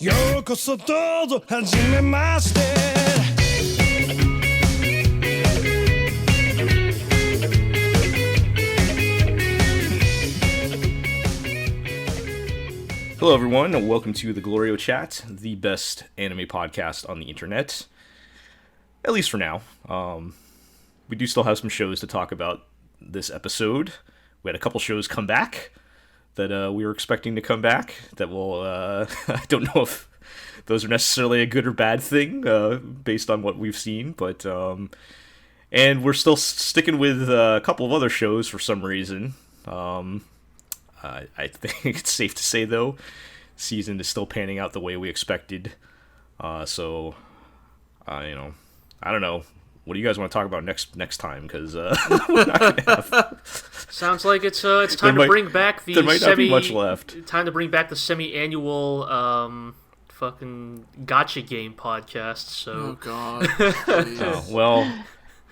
ようこそどうぞはじめまして Hello everyone, and welcome to the GLORIO Chat, the best anime podcast on the internet. At least for now. We do still have some shows to talk about this episode. We had a couple shows come back that we were expecting to come back that will, I don't know if those are necessarily a good or bad thing, based on what we've seen, but, and we're still sticking with a couple of other shows for some reason. I think it's safe to say, though, season is still panning out the way we expected. So, I don't know. What do you guys want to talk about next time? Because we're not gonna have. Sounds like it's time to bring back the there might not be much left. Time to bring back the semi-annual fucking gotcha game podcast. So. Oh God. Oh, well.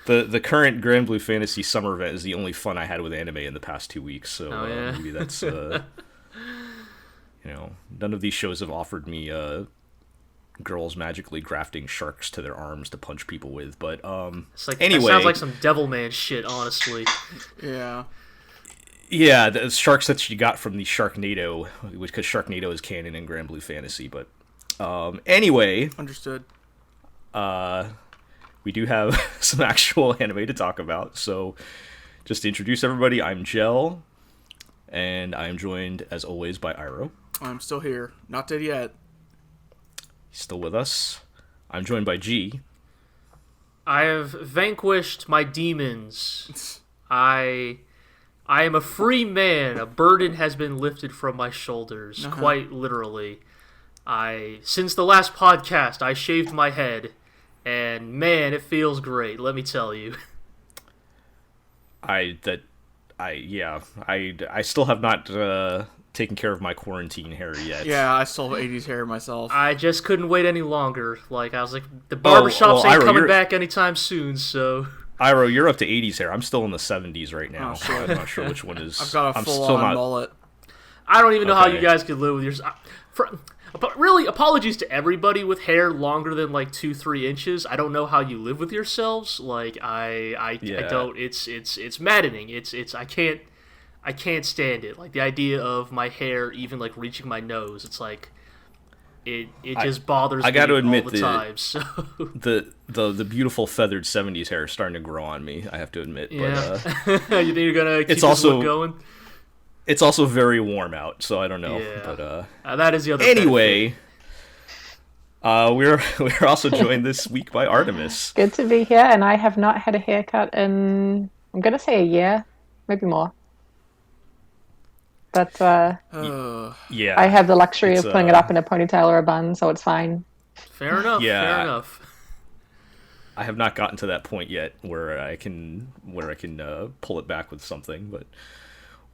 The current Grand Blue Fantasy Summer event is the only fun I had with anime in the past 2 weeks, so maybe that's, none of these shows have offered me girls magically grafting sharks to their arms to punch people with, but, it's like, anyway. That sounds like some Devilman shit, honestly. Yeah. Yeah, the sharks that you got from the Sharknado, because Sharknado is canon in Grand Blue Fantasy, but, anyway. Understood. We do have some actual anime to talk about, so just to introduce everybody, I'm Jel, and I'm joined, as always, by Iro. I'm still here. Not dead yet. He's still with us. I'm joined by G. I have vanquished my demons. I am a free man. A burden has been lifted from my shoulders, quite literally. Since the last podcast, I shaved my head. And man, it feels great. Let me tell you. I still have not taken care of my quarantine hair yet. Yeah, I still have 80s hair myself. I just couldn't wait any longer. Like I was like, the barbershops ain't coming back anytime soon. So. Iro, you're up to 80s hair. I'm still in the 70s right now. Oh, shit. I'm not sure which one is. I've got a full-on mullet. I don't even know how you guys could live with yours. But really, apologies to everybody with hair longer than like 2-3 inches. I don't know how you live with yourselves. Like I don't. It's maddening. I can't stand it. Like the idea of my hair even like reaching my nose. It's like it just bothers me. I got to admit all the time. So the beautiful feathered 70s hair is starting to grow on me. I have to admit. Yeah. But, you think you're gonna keep this look going? It's also very warm out, so I don't know. Yeah. But that is the other. Anyway, we're also joined this week by Artemis. Good to be here, and I have not had a haircut in, I'm gonna say a year, maybe more. But yeah, I have the luxury of putting it up in a ponytail or a bun, so it's fine. Fair enough. Yeah, fair enough. I have not gotten to that point yet where I can pull it back with something, but.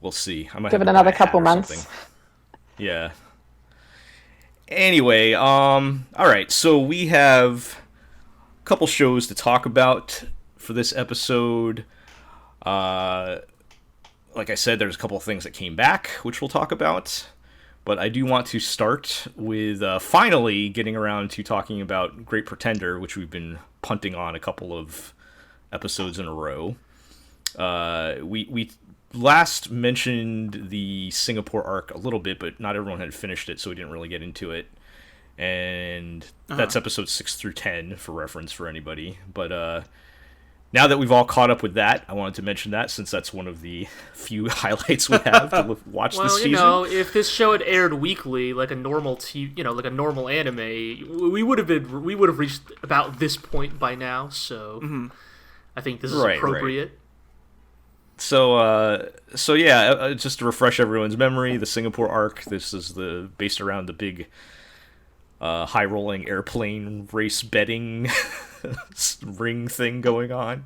We'll see. I might give have it another couple months. Something. Yeah. Anyway, all right. So we have a couple shows to talk about for this episode. Like I said, there's a couple of things that came back, which we'll talk about. But I do want to start with finally getting around to talking about Great Pretender, which we've been punting on a couple of episodes in a row. We last mentioned the Singapore arc a little bit, but not everyone had finished it, so we didn't really get into it. And that's episodes 6 through 10 for reference for anybody. But now that we've all caught up with that, I wanted to mention that since that's one of the few highlights we have to watch this season. Well, if this show had aired weekly, like a normal like a normal anime, we would have reached about this point by now. So I think this is appropriate. Right. So yeah, just to refresh everyone's memory, the Singapore arc, this is based around the big high-rolling airplane race betting ring thing going on.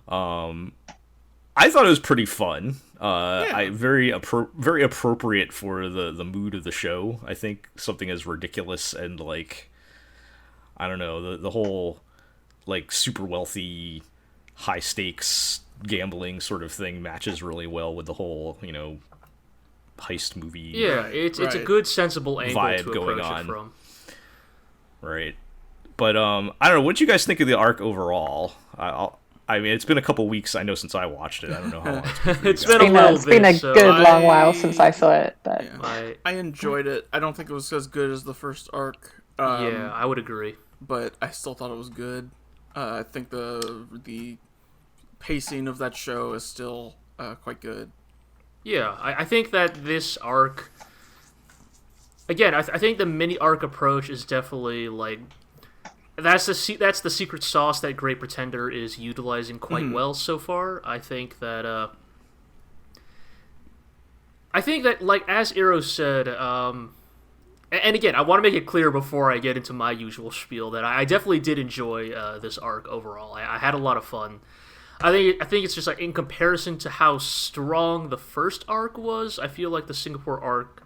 I thought it was pretty fun. Very appropriate for the mood of the show. I think something as ridiculous and like, I don't know, the whole like super wealthy, high stakes gambling sort of thing matches really well with the whole, heist movie. Yeah, it's a good, sensible angle vibe to going approach on. it from. right? But I don't know. What do you guys think of the arc overall? I mean, it's been a couple weeks, I know, since I watched it. I don't know how long it's been. It's been a little It's been a good long while since I saw it. But yeah. I enjoyed it. I don't think it was as good as the first arc. Yeah, I would agree. But I still thought it was good. I think the pacing of that show is still quite good. Yeah, I think that this arc... Again, I think the mini-arc approach is definitely, like... That's the secret sauce that Great Pretender is utilizing quite well so far. I think that, like, as Eero said, and again, I want to make it clear before I get into my usual spiel that I definitely did enjoy this arc overall. I had a lot of fun. I think it's just like in comparison to how strong the first arc was, I feel like the Singapore arc.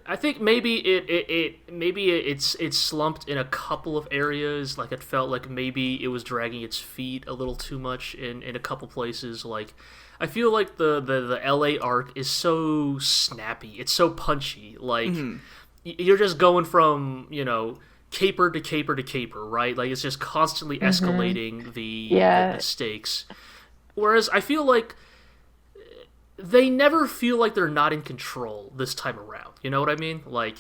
I think maybe it's slumped in a couple of areas. Like it felt like maybe it was dragging its feet a little too much in a couple places. Like I feel like the LA arc is so snappy. It's so punchy. Like you're just going from caper to caper to caper, right? Like it's just constantly escalating the stakes. Whereas I feel like they never feel like they're not in control this time around. You know what I mean? Like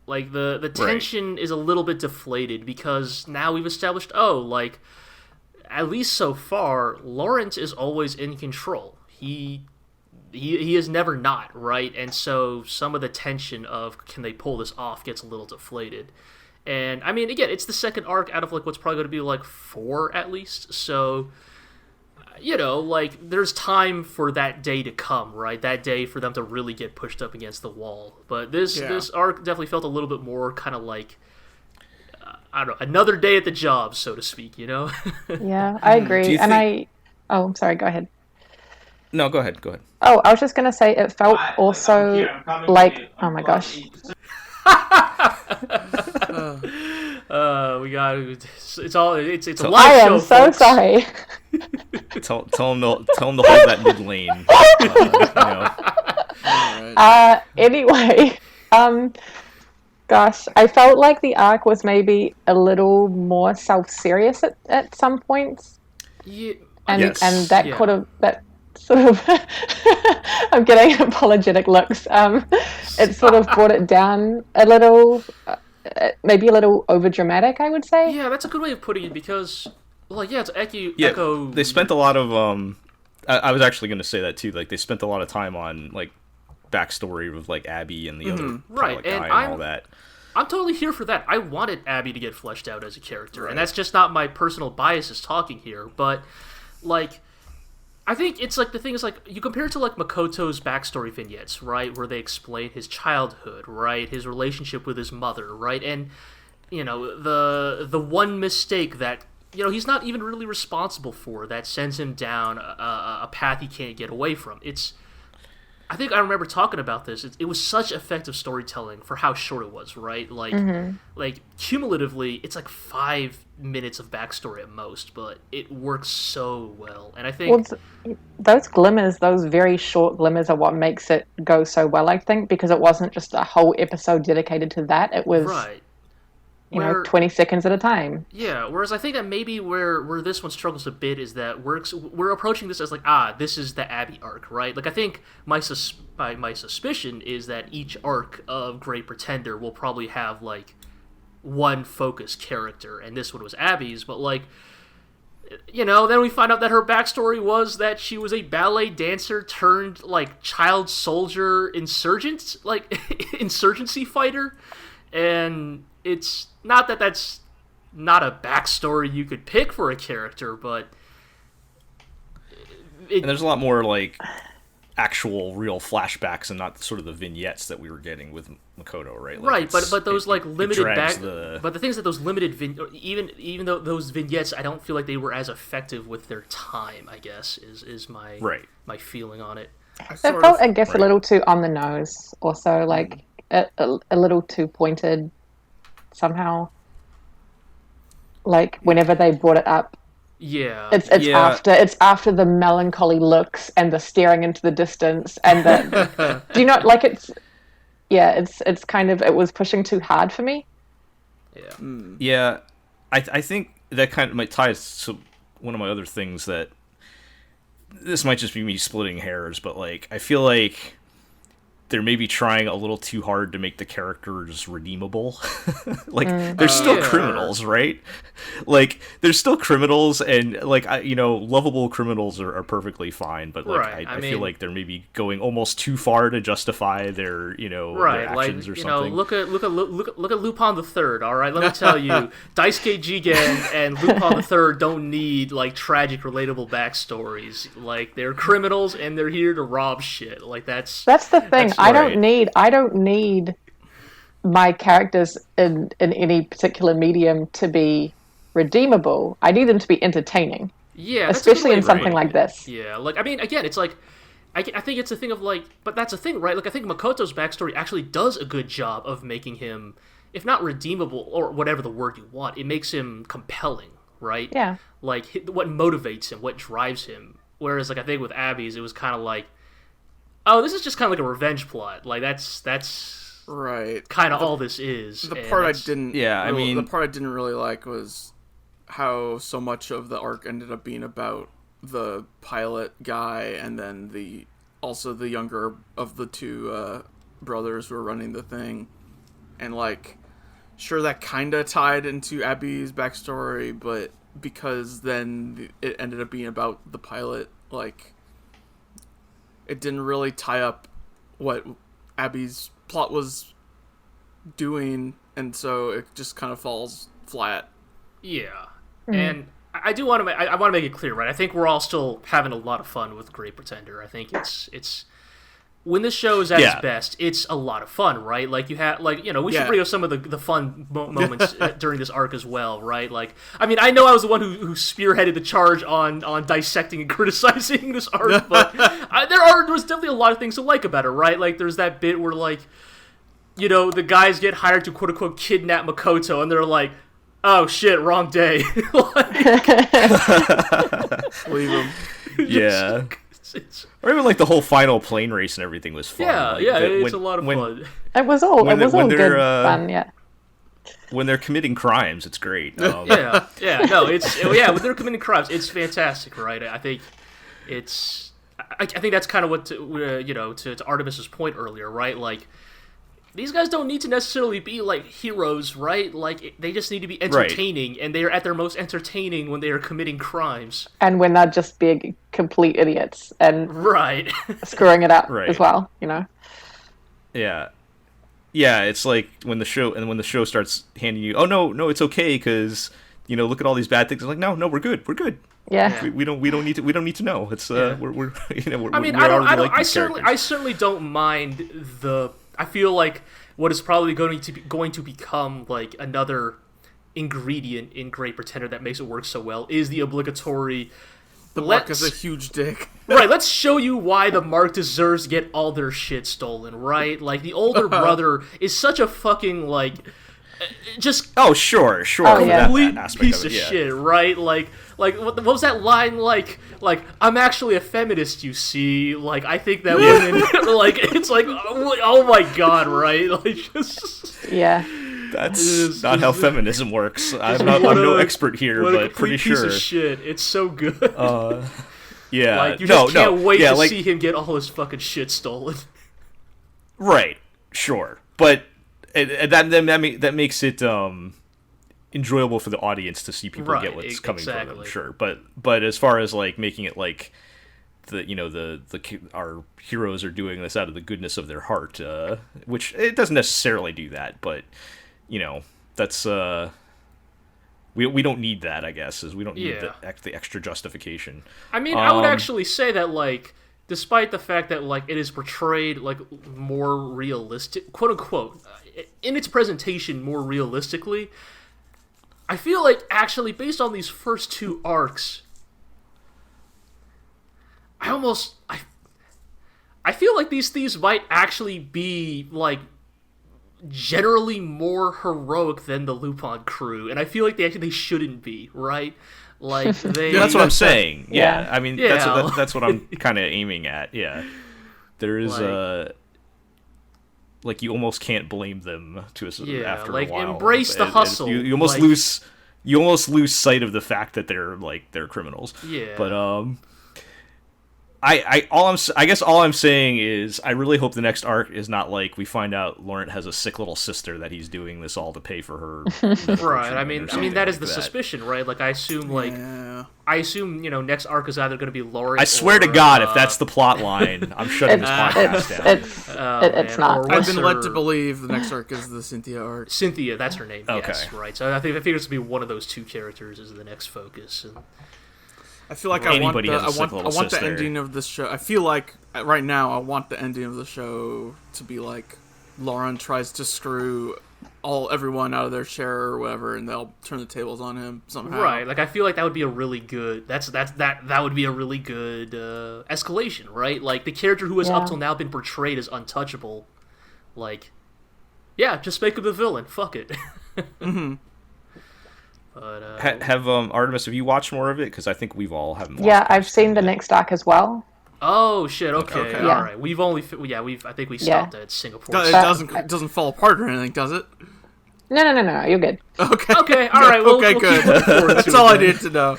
the tension is a little bit deflated because now we've established, at least so far, Lawrence is always in control. He is never not, right? And so some of the tension of can they pull this off gets a little deflated. And I mean, again, it's the second arc out of like what's probably going to be like 4 at least. So there's time for that day to come, right? That day for them to really get pushed up against the wall. But this arc definitely felt a little bit more kind of like, I don't know, another day at the job, so to speak, Yeah, I agree. I'm sorry, go ahead. No, go ahead. Oh, I was just going to say it felt also like, oh my gosh. We got it's a live show. I am so sorry. Tell him to hold that mid lane. Anyway, gosh, I felt like the arc was maybe a little more self-serious at some points. Yeah, and that could have that sort of I'm getting apologetic looks. It sort of brought it down a little. Maybe a little over dramatic, I would say. Yeah, that's a good way of putting it because, it's echo. They spent a lot of. I was actually going to say that too. Like they spent a lot of time on like backstory with like Abby and the other right, guy and all that. I'm totally here for that. I wanted Abby to get fleshed out as a character, and that's just not my personal biases talking here. But like, I think it's like the thing is like you compare it to like Makoto's backstory vignettes, right, where they explain his childhood, right, his relationship with his mother, right, and the one mistake that he's not even really responsible for that sends him down a path he can't get away from. I think I remember talking about this. It was such effective storytelling for how short it was, right? Like cumulatively, it's like 5 minutes of backstory at most, but it works so well. And I think those glimmers, those very short glimmers, are what makes it go so well. I think because it wasn't just a whole episode dedicated to that. It was 20 seconds at a time. Yeah, whereas I think that maybe where this one struggles a bit is that we're approaching this as like, this is the Abby arc, right? Like I think my suspicion is that each arc of Great Pretender will probably have like one focus character, and this one was Abby's, but like then we find out that her backstory was that she was a ballet dancer turned like child soldier insurgent, like insurgency fighter, and it's not that that's not a backstory you could pick for a character, but and there's a lot more like actual real flashbacks and not sort of the vignettes that we were getting with Makoto, right? Like but those limited but the thing is that those limited even though those vignettes, I don't feel like they were as effective with their time, I guess is my my feeling on it. It felt, I guess, a little too on the nose, also like a little too pointed somehow. Like whenever they brought it up, it's after the melancholy looks and the staring into the distance and the do you not like it's kind of, it was pushing too hard for me. Yeah, I think that kind of might tie to one of my other things that this might just be me splitting hairs, but like I feel like they're maybe trying a little too hard to make the characters redeemable. Like they're still criminals, right? Like they're still criminals, and like lovable criminals are perfectly fine. But like I feel like they're maybe going almost too far to justify their their actions or something. Look at Lupin the Third. All right, let me tell you, Daisuke Jigen and Lupin the Third don't need like tragic, relatable backstories. Like they're criminals and they're here to rob shit. Like that's the thing. I don't need my characters in any particular medium to be redeemable. I need them to be entertaining. Yeah, especially in something like this. Yeah, like I mean, again, it's like I think it's a thing of like, but that's a thing, right? Like I think Makoto's backstory actually does a good job of making him, if not redeemable or whatever the word you want, it makes him compelling, right? Yeah. Like what motivates him, what drives him. Whereas like I think with Abby's, it was kind of like, oh, this is just kind of like a revenge plot. Like that's right. Kind of all this is. The part I didn't. Yeah, I mean, the part I didn't really like was how so much of the arc ended up being about the pilot guy and then the younger of the two brothers who were running the thing, and like, sure that kind of tied into Abby's backstory, but because then it ended up being about the pilot, like, it didn't really tie up what Abby's plot was doing, and so it just kind of falls flat. Yeah, and I do want to I want to make it clear, right? I think we're all still having a lot of fun with Great Pretender. I think it's when this show is at its best, it's a lot of fun, right? Like you have, like, we should bring up some of the fun moments during this arc as well, right? Like, I mean, I know I was the one who spearheaded the charge on dissecting and criticizing this arc, but there was definitely a lot of things to like about it, right? Like, there's that bit where, like, the guys get hired to quote unquote kidnap Makoto, and they're like, oh shit, wrong day. Leave him. Yeah. Or even like the whole final plane race and everything was fun. Yeah, it's a lot of fun. It was all good fun, yeah. When they're committing crimes, it's great. When they're committing crimes, it's fantastic, right? I think it's, I think that's kind of what to Artemis's point earlier, right? Like, these guys don't need to necessarily be like heroes, right? Like, they just need to be entertaining, and they are at their most entertaining when they are committing crimes. And when they're just being complete idiots and screwing it up as well, Yeah. Yeah, it's like when the show starts handing you, oh no, it's okay because look at all these bad things. It's like, no, we're good. Yeah. We don't need to know. It's we're I mean, I certainly don't mind the. I feel like what is probably going to become like another ingredient in Great Pretender that makes it work so well is the obligatory. The Mark is a huge dick. Right, let's show you why the Mark deserves to get all their shit stolen, right? Like, the older brother is such a fucking, like, just... Oh, sure. Complete piece of shit, right? Like what was that line, like, I'm actually a feminist, you see? Like, I think that women... like, it's like, oh my god, right? Like, just... Yeah. That's not how feminism works. I'm no expert here, but pretty sure. Piece of shit. It's so good. Yeah. Like, you just can't wait to see him get all his fucking shit stolen. Right. Sure. But that makes it enjoyable for the audience to see people get what's coming from them. Sure. But as far as like making it like our heroes are doing this out of the goodness of their heart, which it doesn't necessarily do that, but that's we don't need that, I guess, is we don't need the extra justification. I mean, I would actually say that, like, despite the fact that, like, it is portrayed like more realistic, quote unquote, in its presentation more realistically, I feel like actually based on these first two arcs, I feel like these thieves might actually be, like, generally more heroic than the Lupin crew, and I feel like they shouldn't be, right? Like, they... That's what I'm saying. Yeah. I mean, that's what I'm kind of aiming at. Yeah. There is like you almost can't blame them to after like a while. embrace the hustle. You almost lose sight of the fact that they're criminals. Yeah. But I guess all I'm saying is I really hope the next arc is not like we find out Laurent has a sick little sister that he's doing this all to pay for her. Right. I mean that is the suspicion, right? Like I assume next arc is either going to be Laurent. I swear to God, if that's the plot line, I'm shutting this podcast down. It's not. I've been led to believe the next arc is the Cynthia arc. Cynthia, that's her name. Okay. Yes, right. So I figure it's going to be one of those two characters is the next focus. And I feel like I want the ending of this show. I feel like right now I want the ending of the show to be like Lauren tries to screw everyone out of their share or whatever, and they'll turn the tables on him somehow. Right. Like I feel like that would be a really good. That would be a really good escalation, right? Like the character who has up till now been portrayed as untouchable. Like, yeah, just make him the villain. Fuck it. Mm-hmm. But, have Artemis, have you watched more of it? Because I think we've all haven't. Yeah, I've seen the next arc as well. Oh shit! Okay. All right. We've only. I think we stopped at Singapore. It doesn't fall apart or anything, does it? No. You're good. Okay. Okay. All right. We'll good. That's all I needed to know.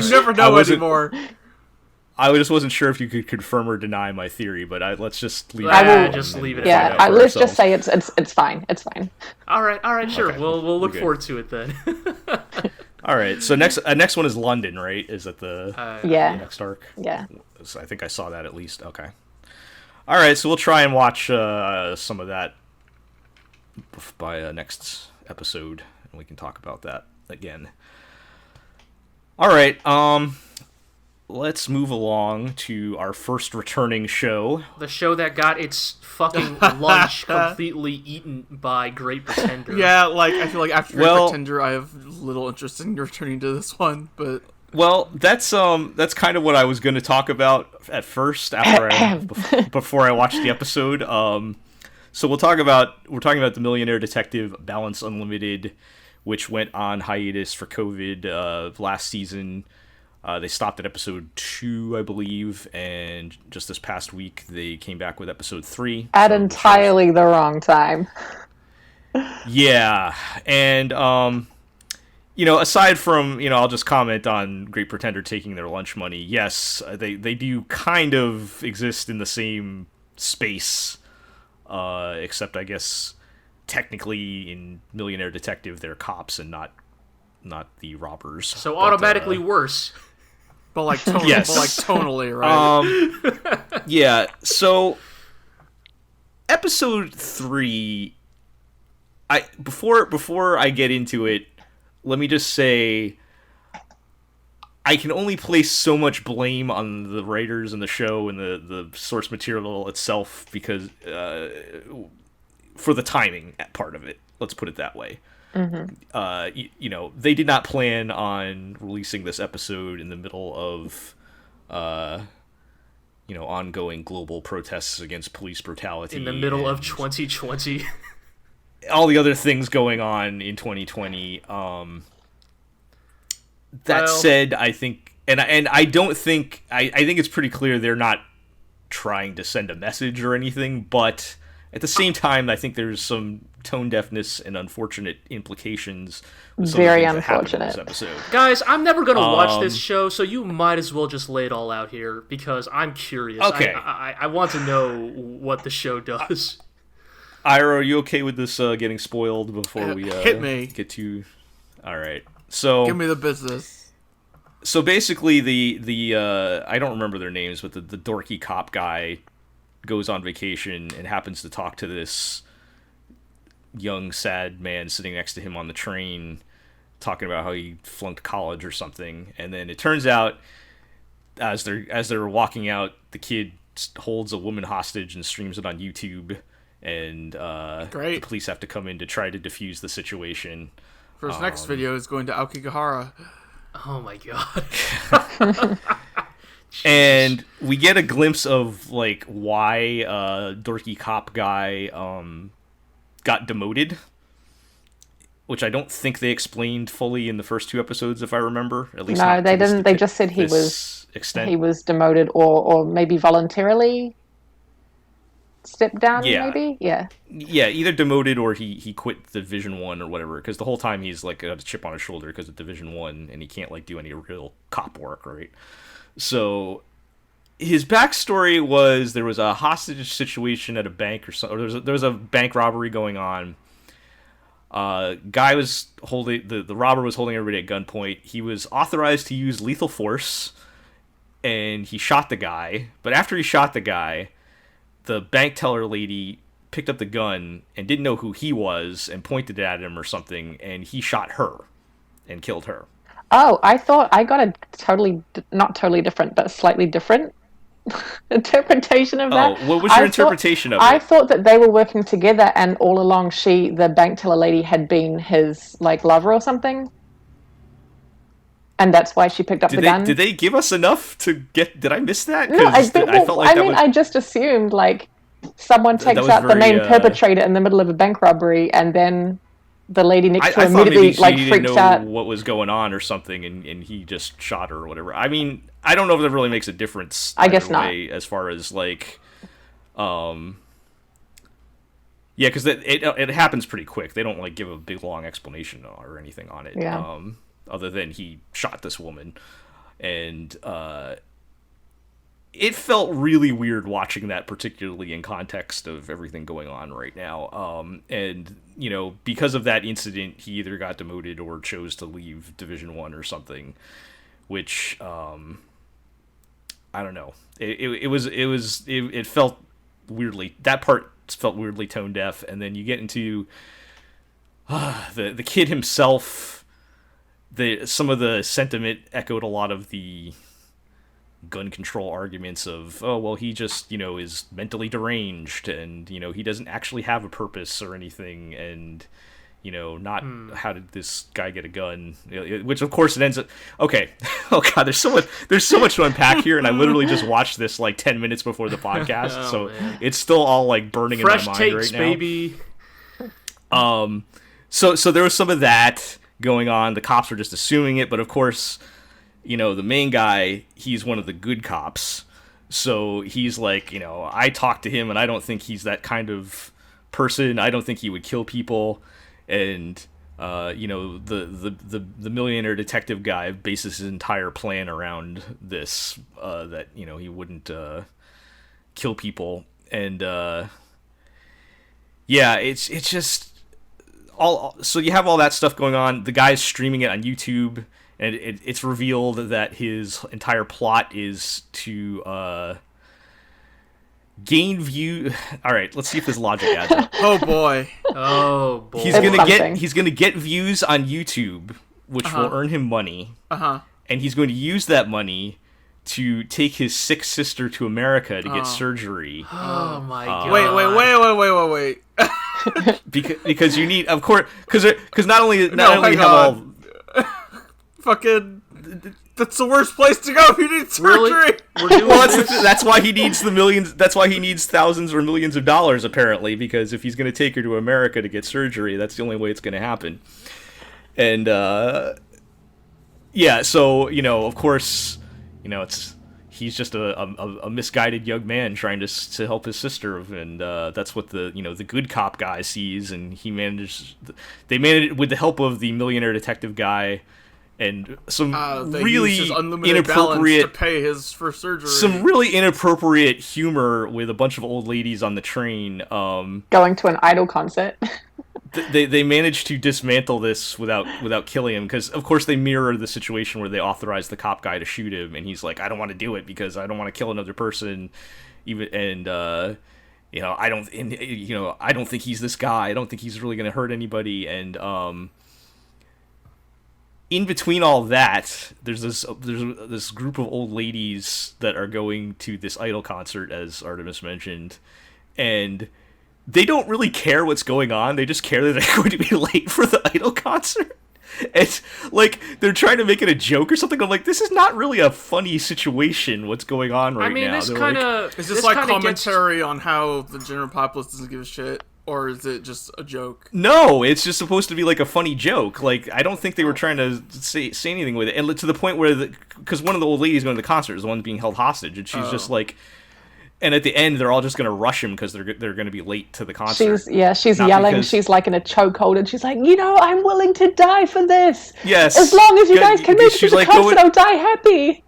You never know anymore. I just wasn't sure if you could confirm or deny my theory, but let's just leave. Just leave it. Yeah, let's just say it's fine. It's fine. All right, sure. Okay. We'll look forward to it then. All right. So next one is London, right? Is that the next arc? Yeah. So I think I saw that at least. Okay. All right. So we'll try and watch some of that by next episode, and we can talk about that again. All right. Let's move along to our first returning show. The show that got its fucking lunch completely eaten by Great Pretender. Yeah, like I feel like after Great Pretender, I have little interest in returning to this one. But that's kind of what I was going to talk about at first before I watched the episode. So we're talking about the Millionaire Detective Balance Unlimited, which went on hiatus for COVID last season. They stopped at episode 2, I believe, and just this past week they came back with episode 3. At entirely the wrong time. Yeah, and aside from I'll just comment on Great Pretender taking their lunch money. Yes, they do kind of exist in the same space, except I guess technically in Millionaire Detective they're cops and not the robbers. So automatically worse. But like tonally, right? Yeah. So episode 3, before I get into it, let me just say I can only place so much blame on the writers and the show and the source material itself because for the timing part of it. Let's put it that way. Mm-hmm. They did not plan on releasing this episode in the middle of, ongoing global protests against police brutality. In the middle of 2020. All the other things going on in 2020. That said, I think, and I don't think, I think it's pretty clear they're not trying to send a message or anything, but at the same time, I think there's some tone deafness and unfortunate implications. Very unfortunate. In this episode. Guys, I'm never going to watch this show, so you might as well just lay it all out here because I'm curious. Okay. I want to know what the show does. Ira, are you okay with this getting spoiled before we hit me? Get to? All right. So give me the business. So basically, the I don't remember their names, but the dorky cop guy goes on vacation and happens to talk to this young sad man sitting next to him on the train, talking about how he flunked college or something. And then it turns out, as they're walking out, the kid holds a woman hostage and streams it on YouTube. And the police have to come in to try to defuse the situation. For his next video is going to Aokigahara. Oh my god. And we get a glimpse of like why dorky cop guy got demoted. which I don't think they explained fully in the first 2 episodes, if I remember. At least no, they didn't. They just said he was demoted or maybe voluntarily stepped down. Maybe, yeah, either demoted or he quit Division 1 or whatever. Because the whole time he's like got a chip on his shoulder because of Division 1, and he can't like do any real cop work, right? So his backstory was there was a hostage situation at a bank or something. Or there was a bank robbery going on. Guy was holding the robber was holding everybody at gunpoint. He was authorized to use lethal force, and he shot the guy. But after he shot the guy, the bank teller lady picked up the gun and didn't know who he was and pointed it at him or something, and he shot her and killed her. Oh, I thought I got a not totally different, but slightly different interpretation of that. Oh, what was your interpretation of it? I thought that they were working together, and all along the bank teller lady, had been his like lover or something, and that's why she picked up the gun. Did they give us enough to get? Did I miss that? No, I felt like I just assumed like someone takes out the main perpetrator in the middle of a bank robbery, and then the lady next to him immediately freaks out. What was going on or something, and he just shot her or whatever. I mean, I don't know if that really makes a difference. I guess not. As far as like, yeah, because it happens pretty quick. They don't like give a big long explanation or anything on it. Yeah. Other than he shot this woman, and it felt really weird watching that, particularly in context of everything going on right now. And, you know, because of that incident, he either got demoted or chose to leave Division 1 or something, which, I don't know. It felt weirdly, that part felt weirdly tone deaf. And then you get into the kid himself. Some of the sentiment echoed a lot of the gun control arguments of, oh, well, he just, you know, is mentally deranged, and, you know, he doesn't actually have a purpose or anything, and, you know, not how did this guy get a gun, which of course it ends up, okay, oh god, there's so much to unpack here, and I literally just watched this like 10 minutes before the podcast, so man. It's still all like burning fresh in my mind takes, right now, baby. So there was some of that going on. The cops were just assuming it, but of course, you know, the main guy, he's one of the good cops. So he's like, you know, I talked to him and I don't think he's that kind of person. I don't think he would kill people. And, you know, the Millionaire Detective guy bases his entire plan around this, that, you know, he wouldn't kill people. And, yeah, it's just so you have all that stuff going on. The guy's streaming it on YouTube. And it's revealed that his entire plot is to gain view. All right, let's see if this logic adds up. Oh boy! He's gonna get views on YouTube, which will earn him money. And he's going to use that money to take his sick sister to America to get surgery. Oh my god! Wait! because you need, of course, because not only have all. Fucking, that's the worst place to go if you need surgery. Really? Well, that's why he needs the millions. That's why he needs thousands or millions of dollars, apparently, because if he's going to take her to America to get surgery, that's the only way it's going to happen. And yeah, so, you know, of course, you know, he's just a misguided young man trying to help his sister, and that's what the good cop guy sees, and they manage with the help of the Millionaire Detective guy. And some really inappropriate to pay his for surgery. Some really inappropriate humor with a bunch of old ladies on the train. Going to an Idol concert. They managed to dismantle this without killing him, because of course they mirror the situation where they authorized the cop guy to shoot him, and he's like, I don't want to do it because I don't want to kill another person, even I don't think he's this guy. I don't think he's really going to hurt anybody, and in between all that, there's this group of old ladies that are going to this Idol concert, as Artemis mentioned, and they don't really care what's going on. They just care that they're going to be late for the Idol concert. It's like they're trying to make it a joke or something. I'm like, this is not really a funny situation. What's going on right now? This kind of is this like commentary on how the general populace doesn't give a shit? Or is it just a joke? No, it's just supposed to be like a funny joke. Like, I don't think they were trying to say anything with it. And to the point where, because one of the old ladies going to the concert is the one being held hostage, and she's just like, and at the end they're all just going to rush him because they're going to be late to the concert. She's yelling. Because... She's like in a chokehold, and she's like, I'm willing to die for this. Yes. As long as you guys can make it to the concert, I'll die happy.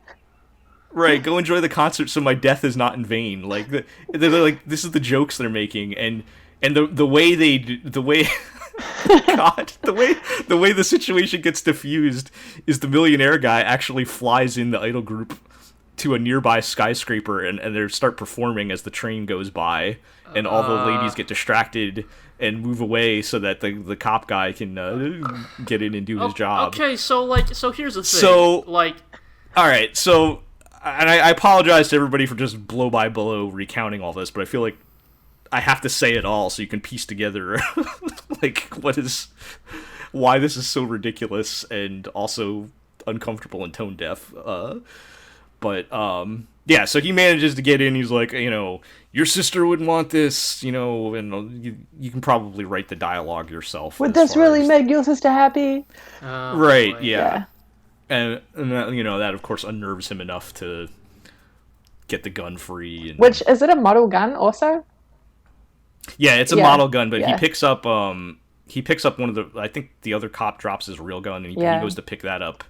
Right, go enjoy the concert so my death is not in vain. Like, they're like, this is the jokes they're making, and the way God, the way the situation gets diffused is the millionaire guy actually flies in the idol group to a nearby skyscraper, and they start performing as the train goes by, and all the ladies get distracted and move away so that the cop guy can get in and do his job. Okay, so here's the thing. So, all right, so... And I apologize to everybody for just blow-by-blow recounting all this, but I feel like I have to say it all so you can piece together, like, why this is so ridiculous and also uncomfortable and tone-deaf. Yeah, so he manages to get in, he's like, your sister wouldn't want this, and you can probably write the dialogue yourself. Would this really make your sister happy? Right, yeah. And that, that of course unnerves him enough to get the gun free. Which, is it a model gun also? Yeah, it's a model gun, but he picks up one of the, I think the other cop drops his real gun, and he goes to pick that up.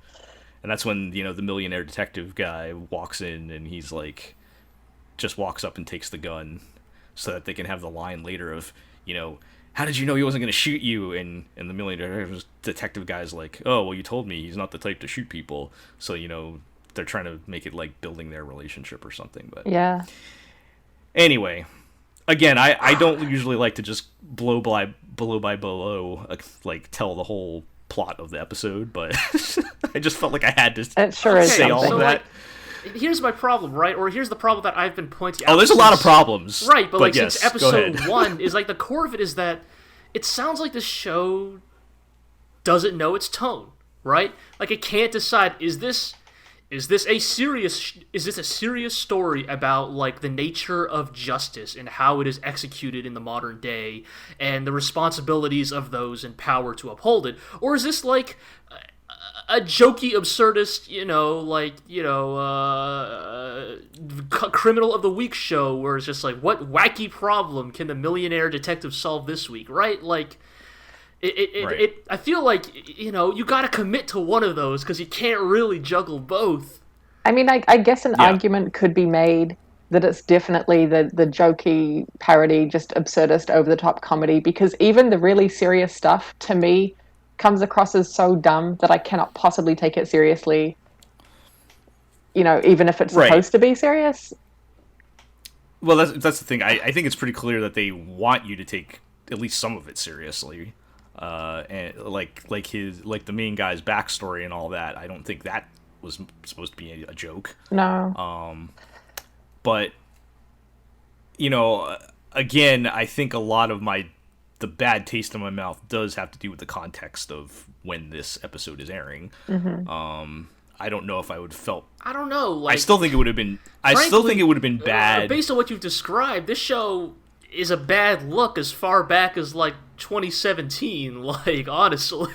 And that's when, the millionaire detective guy walks in, and he's like, just walks up and takes the gun so that they can have the line later of, how did you know he wasn't going to shoot you? And the millionaire detective guy's like, oh, well, you told me he's not the type to shoot people. So, they're trying to make it like building their relationship or something. But yeah. Anyway, again, I don't usually like to just blow by blow, like tell the whole plot of the episode, but I just felt like I had to say all of that. Here's my problem, right? Or here's the problem that I've been pointing out. Oh, there's a lot of problems. Right, but yes, since episode 1 is like the core of it is that it sounds like the show doesn't know its tone, right? Like it can't decide, is this a serious story about like the nature of justice and how it is executed in the modern day and the responsibilities of those in power to uphold it? Or is this like a jokey, absurdist, criminal of the week show where it's just like, what wacky problem can the millionaire detective solve this week, right? Like, I feel like, you gotta commit to one of those because you can't really juggle both. I mean, I guess an argument could be made that it's definitely the jokey parody, just absurdist, over-the-top comedy, because even the really serious stuff, to me, comes across as so dumb that I cannot possibly take it seriously, even if it's supposed to be serious. Well, that's the thing. I think it's pretty clear that they want you to take at least some of it seriously, and like the main guy's backstory and all that. I don't think that was supposed to be a joke. No. But again, I think a lot of the bad taste in my mouth does have to do with the context of when this episode is airing. Mm-hmm. I don't know if I would have felt... I don't know. Like, I still think it would have been... Frankly, I still think it would have been bad. Based on what you've described, this show is a bad look as far back as, like, 2017, like, honestly.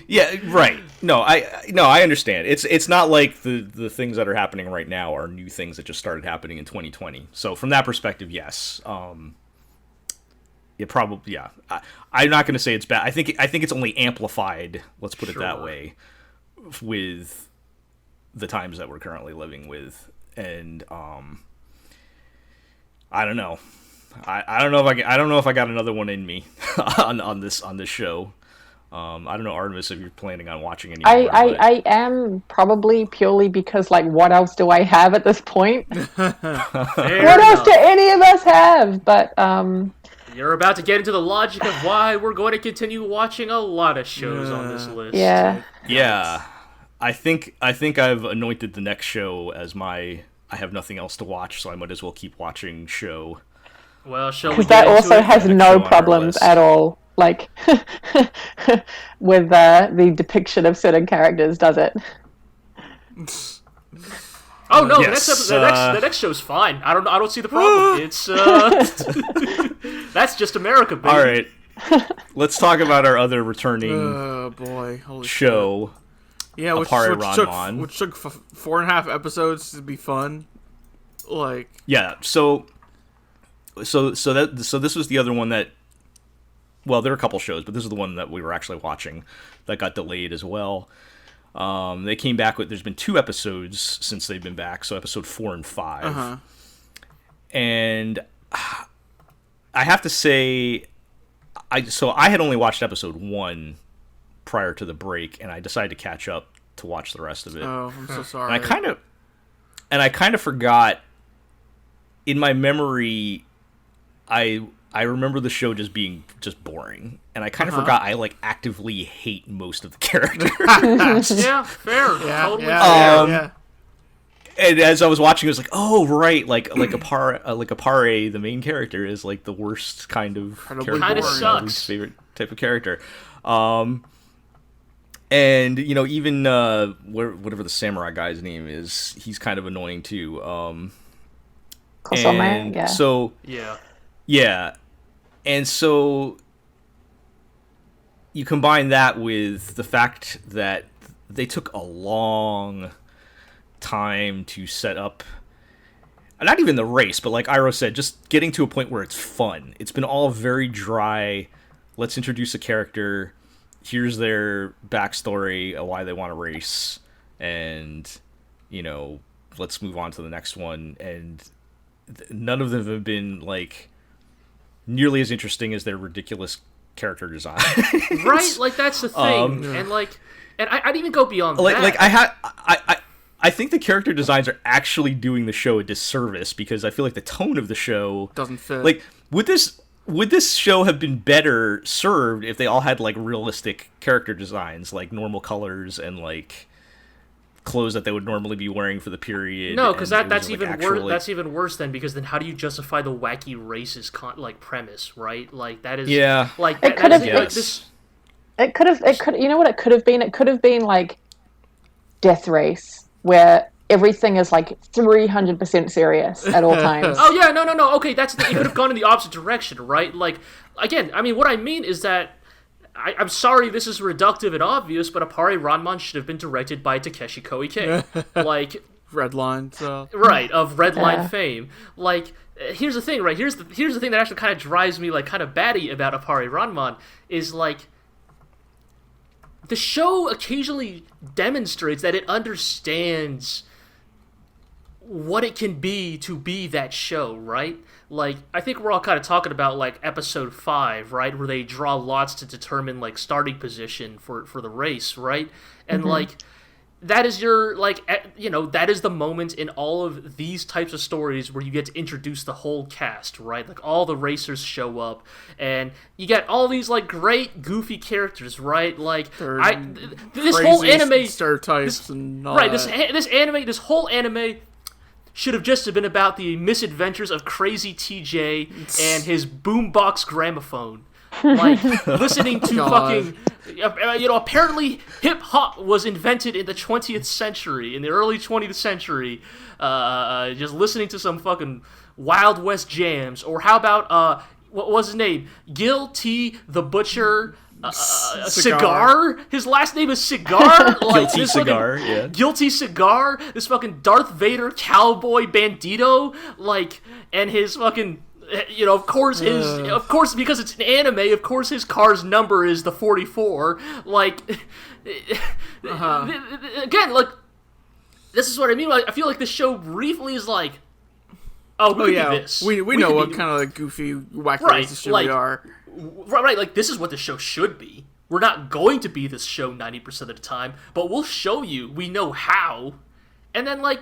Yeah, right. No, I understand. It's not like the things that are happening right now are new things that just started happening in 2020. So from that perspective, yes. It probably, yeah. I'm not going to say it's bad. I think it's only amplified, let's put it that way, with the times that we're currently living with. And I don't know. I don't know if I got another one in me on this show. I don't know, Artemis, if you're planning on watching any more. I am, probably purely because, like, what else do I have at this point? What else do any of us have? But you're about to get into the logic of why we're going to continue watching a lot of shows on this list. Yeah. I think I've anointed the next show as I have nothing else to watch, so I might as well keep watching show. Well, because that also has no problems at all, like with the depiction of certain characters, does it? Oh no, yes, the next show's fine. I don't see the problem. It's That's just America, baby. All right. Let's talk about our other returning Oh boy, holy show. Shit. Yeah, Appare Ranman. which took 4.5 episodes to be fun. Like, yeah, so this was the other one that, well, there are a couple shows, but this is the one that we were actually watching that got delayed as well. They came back with, there's been 2 episodes since they've been back, so episode 4 and 5. uh-huh. And I have to say, I had only watched episode 1 prior to the break, and I decided to catch up to watch the rest of it. Oh, I'm so sorry. And I kind of forgot. In my memory, I remember the show just being just boring, and I kind of forgot I like actively hate most of the characters. Yeah, fair. Yeah, Totally yeah, fair. yeah. And as I was watching, I was like, "Oh, right! Like Appare, the main character, is like the worst kind of character, Kinda sucks. my least favorite type of character." And you know, even whatever the samurai guy's name is, he's kind of annoying too. Kosome, yeah. So yeah, and so you combine that with the fact that they took a long time to set up, not even the race, but like Iro said, just getting to a point where it's fun. It's been all very dry. Let's introduce a character. Here's their backstory, why they want to race, and you know, let's move on to the next one. And none of them have been like nearly as interesting as their ridiculous character design. Right, like that's the thing, and I'd even go beyond that. Like I think the character designs are actually doing the show a disservice, because I feel like the tone of the show Doesn't fit. Like, would this show have been better served if they all had like realistic character designs, like normal colors and like clothes that they would normally be wearing for the period? No, because and that's it was, even like, worse. actual, That's even worse then, because then how do you justify the wacky racist premise, right? Like that is like It could have like this. It could. You know what it could have been? It could have been like Death Race, where everything is like 300% serious at all times. Oh yeah, no. Okay, it could have gone in the opposite direction, right? Like, again, I mean, what I mean is that I'm sorry this is reductive and obvious, but Appare Ranman should have been directed by Takeshi Koike, like Redline, so right, of Redline fame. Like, here's the thing, right? Here's the thing that actually kind of drives me like kind of batty about Appare Ranman is like, the show occasionally demonstrates that it understands what it can be to be that show, right? Like, I think we're all kind of talking about, like, episode 5, right? Where they draw lots to determine, like, starting position for the race, right? And, like, that is your, like, you know, that is the moment in all of these types of stories where you get to introduce the whole cast, right? Like, all the racers show up, and you get all these, like, great, goofy characters, right? Like, this whole anime... stereotypes and all right, that. this whole anime should have just been about the misadventures of Crazy TJ and his boombox gramophone. Like, listening to fucking... You know, apparently hip-hop was invented in the 20th century, in the early 20th century. Just listening to some fucking Wild West jams. Or how about, what was his name? Gil T. the Butcher... Cigar? His last name is Cigar? Like, Guilty Cigar, yeah. Guilty Cigar? This fucking Darth Vader cowboy bandito? Like, and his fucking... You know, of course, because it's an anime, of course his car's number is the 44. Like, again, like, this is what I mean. Like, I feel like this show briefly is like, we could do this. We know what kind of like goofy, wacky racist shit we are. Right, like, this is what the show should be. We're not going to be this show 90% of the time, but we'll show you we know how. And then, like,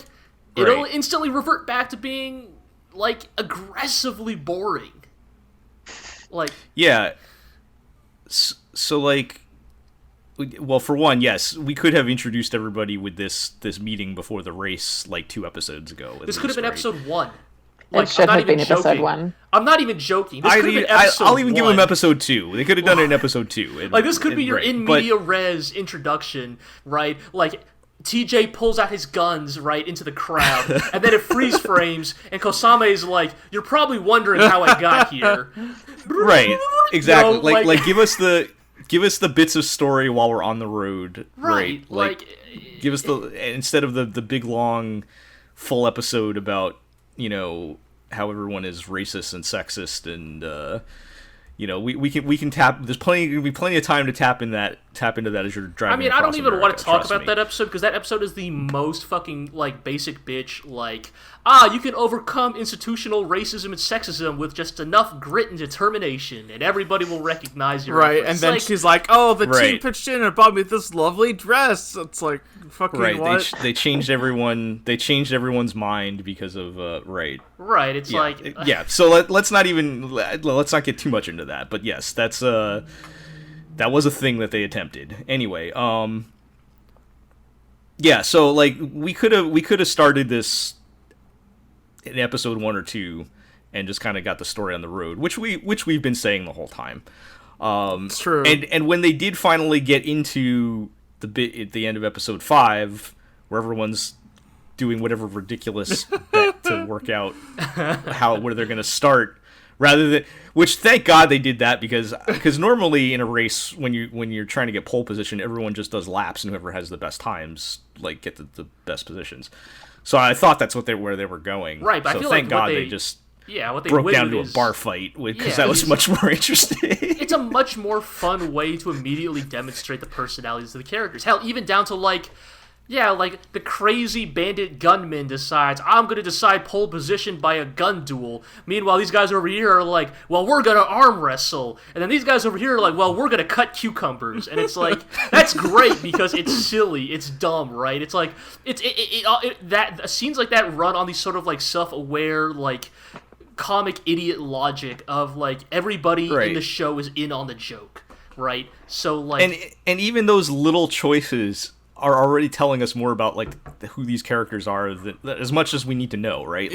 it'll instantly revert back to being, like, aggressively boring. Like... Yeah. So, like... Well, for one, yes, we could have introduced everybody with this meeting before the race, like, 2 episodes ago. This could have been episode 1. Like, it should have been episode 1. I'm not even joking. This could have been episode 1. I'll even give them episode 2. They could have done it in episode 2. Like, this could be your in media res introduction, right? Like, TJ pulls out his guns right into the crowd, and then it freeze frames, and Kosame's like, "You're probably wondering how I got here." Right, exactly. You know, like give us the bits of story while we're on the road. Right, like give us instead of the big long full episode about how everyone is racist and sexist and. We can tap. There's gonna be plenty of time to tap into that as you're driving. I mean, I don't even want to talk about me. that episode because that episode is the most fucking basic bitch. You can overcome institutional racism and sexism with just enough grit and determination, and everybody will recognize your right. efforts. And then she's like, "Oh, the team pitched in and bought me this lovely dress." It's like fucking what? They changed everyone. They changed everyone's mind because of right. Right. It's So let's not get too much into that. But yes, that was a thing that they attempted. Anyway, yeah. So we could have started this in episode 1 or 2 and just kind of got the story on the road, which we've been saying the whole time. It's true. And when they did finally get into the bit at the end of episode 5, where everyone's doing whatever ridiculous bet to work out where they're going to start, rather than, which thank God they did that, because normally in a race when you're trying to get pole position, everyone just does laps and whoever has the best times get the best positions. So I thought that's where they were going. Right, but so I feel thank like God what they just what they broke down to is, a bar fight, because that was much more interesting. It's a much more fun way to immediately demonstrate the personalities of the characters. Hell, even down to the crazy bandit gunman decides, I'm going to decide pole position by a gun duel. Meanwhile, these guys over here are like, well, we're going to arm wrestle. And then these guys over here are like, well, we're going to cut cucumbers. And it's like, that's great because it's silly. It's dumb, right? It's like, that scenes like that run on these sort of self-aware, comic idiot logic of everybody in the show is in on the joke, right? So and even those little choices are already telling us more about who these characters are as much as we need to know, right?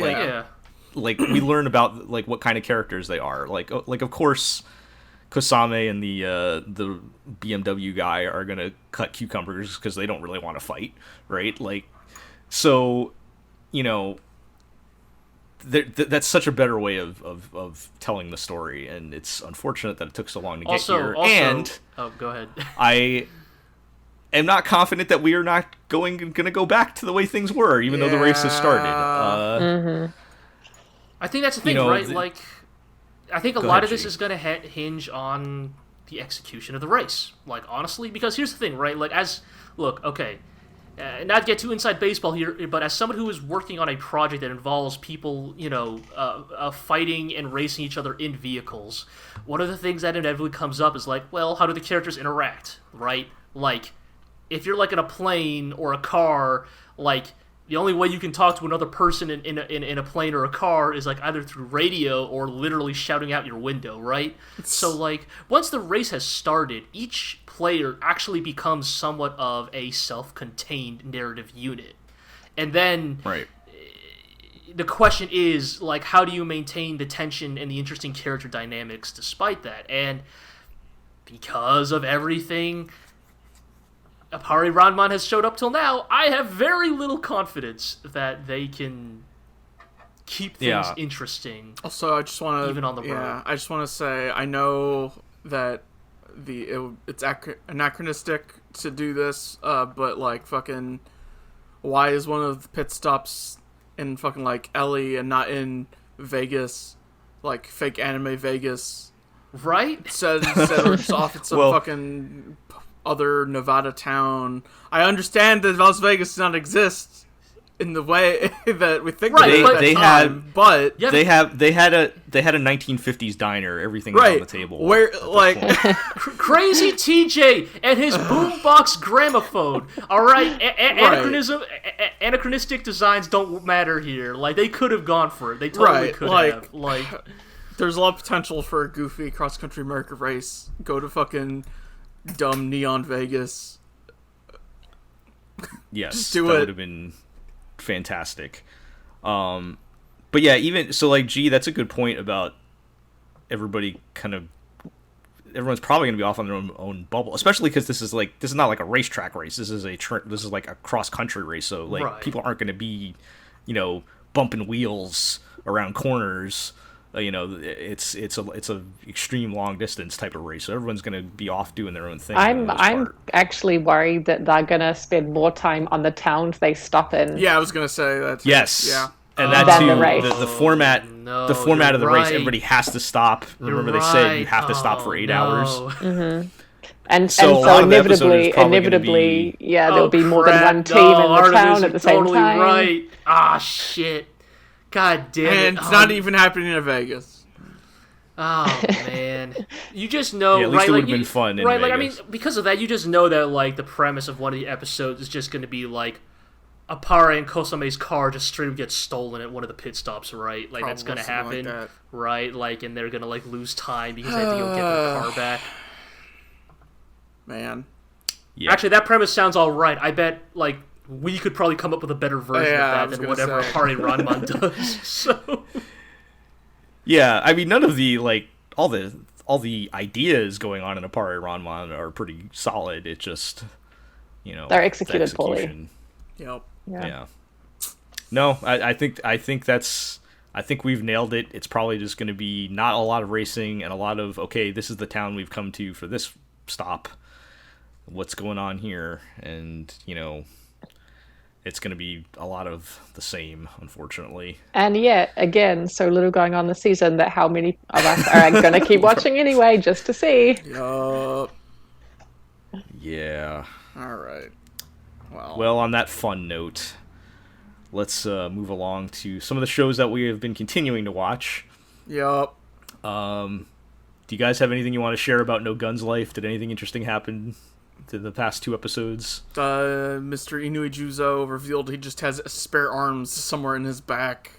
We learn about what kind of characters they are. Of course, Kosame and the BMW guy are gonna cut cucumbers because they don't really want to fight, right? So, that's such a better way of telling the story, and it's unfortunate that it took so long to get here. And go ahead. I am not confident that we are not going to go back to the way things were, even though the race has started. I think that's the thing, right? I think a lot of this is going to hinge on the execution of the race. Honestly, because here's the thing, right? Not to get too inside baseball here, but as someone who is working on a project that involves people, fighting and racing each other in vehicles, one of the things that inevitably comes up is how do the characters interact, right? If you're in a plane or a car, the only way you can talk to another person in a plane or a car is either through radio or literally shouting out your window, right? So once the race has started, each player actually becomes somewhat of a self-contained narrative unit. And then the question is how do you maintain the tension and the interesting character dynamics despite that? And because of everything Appare Ranman has showed up till now, I have very little confidence that they can keep things interesting. Also, I just want to even on the road. I just want to say I know that it's anachronistic to do this, but fucking, why is one of the pit stops in fucking Ellie and not in Vegas, fake anime Vegas? Right? Instead we're just off at some fucking other Nevada town. I understand that Las Vegas does not exist in the way that we think right, of it they had a 1950s diner. Everything was on the table. Where crazy TJ and his boombox gramophone. All right, anachronistic designs don't matter here. They could have gone for it. They totally could have. There's a lot of potential for a goofy cross-country America race. Go to fucking dumb neon Vegas. Yes, just do that it. Would have been fantastic. But yeah, even so, G, that's a good point about everybody kind of everyone's probably going to be off on their own bubble, especially because this is not like a racetrack race. This is like a cross country race. So like people aren't going to be, bumping wheels around corners. It's a extreme long distance type of race. So everyone's going to be off doing their own thing. I'm actually worried that they're going to spend more time on the towns they stop in. Yeah, I was going to say that. Yes. Yeah. And that too, the race. the format of the race, everybody has to stop. Remember, they said you have to stop for 8 hours. Mm-hmm. And so inevitably, there'll be more than one team in the town at the same time. Right. Ah, shit. God damn it. And it's not even happening in Vegas. Oh, man. You just know, at least it would have been fun in Vegas. Vegas. I mean, because of that, you just know that, like, the premise of one of the episodes is just going to be, like, Appare and Kosame's car just straight up gets stolen at one of the pit stops, right? Like, that's gonna happen, like right? Like, and they're gonna, like, lose time because they have to go get their car back. Man. Yeah. Actually, that premise sounds alright. I bet, like, we could probably come up with a better version of that than whatever Appare Ranman does, so... Yeah, I mean, none of the, like, all the ideas going on in Appare Ranman are pretty solid. It just, they're executed poorly. Yep. Yeah. No, I think we've nailed it. It's probably just going to be not a lot of racing and a lot of, okay, this is the town we've come to for this stop. What's going on here? And, it's going to be a lot of the same, unfortunately. And yet, again, so little going on this season that how many of us are going to keep watching anyway just to see. Yup. Yeah. All right. Well, on that fun note, let's move along to some of the shows that we have been continuing to watch. Yup. Do you guys have anything you want to share about No Gun's life? Did anything interesting happen to the past 2 episodes? Mr. Inui Juzo revealed he just has spare arms somewhere in his back.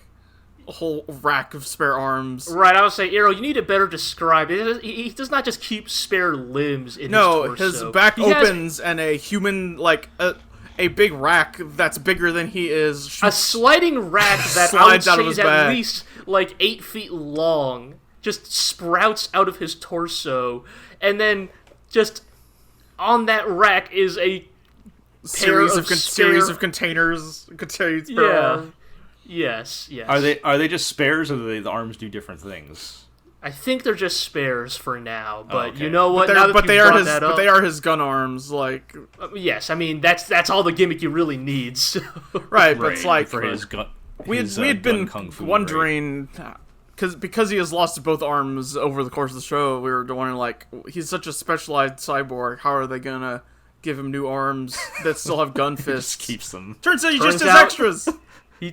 A whole rack of spare arms. Right, I would say, Eero, you need to better describe it. He does not just keep spare limbs in his torso. No, his back opens and a human, like, a big rack that's bigger than he is. A sliding rack that I would say is at least, like, 8 feet long. Just sprouts out of his torso. And then, just on that rack is a series of containers. Yeah. Yes. Are they just spares, or do the arms do different things? I think they're just spares for now, but okay. You know what? But they are his gun arms, like. Yes, I mean that's all the gimmick you really need. So. Right, but it's like for his gun. We had been wondering. Right? Because he has lost both arms over the course of the show, we were wondering, like, he's such a specialized cyborg, how are they gonna give him new arms that still have gun fists? Just keeps them. Turns out he just has extras!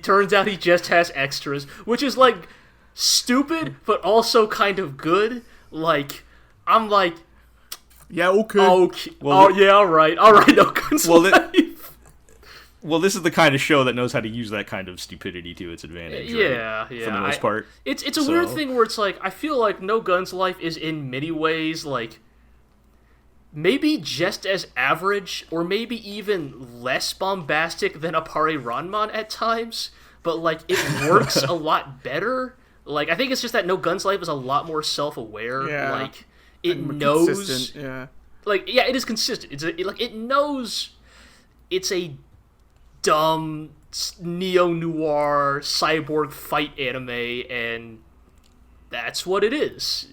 Turns out he just has extras, which is, like, stupid, but also kind of good. Like, I'm like... Yeah, okay. Alright, no guns life. Well, this is the kind of show that knows how to use that kind of stupidity to its advantage. Yeah, right? For the most part. It's a weird thing where it's like, I feel like No Gun's life is in many ways, like, maybe just as average, or maybe even less bombastic than Appare Ranman at times, but, like, it works a lot better. Like, I think it's just that No Gun's life is a lot more self-aware. Yeah. Like, it knows... Consistent, yeah. Like, yeah, it is consistent. It knows it's a dumb neo-noir cyborg fight anime, and that's what it is,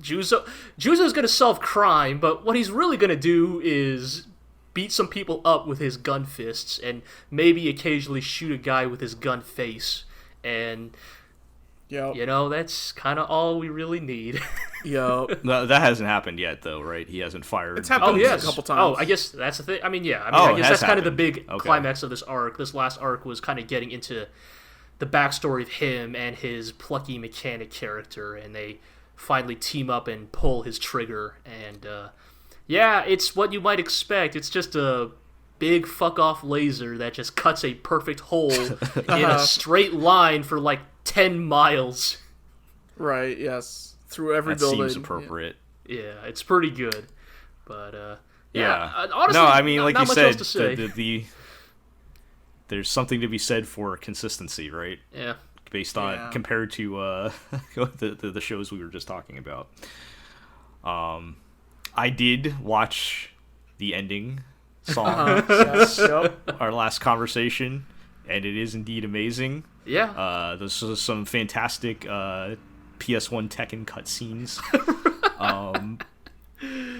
Juzo's gonna solve crime, but what he's really gonna do is beat some people up with his gun fists, and maybe occasionally shoot a guy with his gun face, and that's kind of all we really need. No, that hasn't happened yet, though, right? He hasn't fired. It's happened a couple times. Oh, I guess that's the thing. I guess that's kind of the big Okay. climax of this arc. This last arc was kind of getting into the backstory of him and his plucky mechanic character, and they finally team up and pull his trigger. And it's what you might expect. It's just a big fuck-off laser that just cuts a perfect hole in a straight line for like 10 miles. Right, yes. Through every building. Seems appropriate. Yeah, it's pretty good. But, honestly, no, I mean, like not you much said, else to say. there's something to be said for consistency, right? Yeah. Based on, compared to the shows we were just talking about. I did watch the ending song, our last conversation, and it is indeed amazing. Yeah. This is some fantastic PS1 Tekken cutscenes.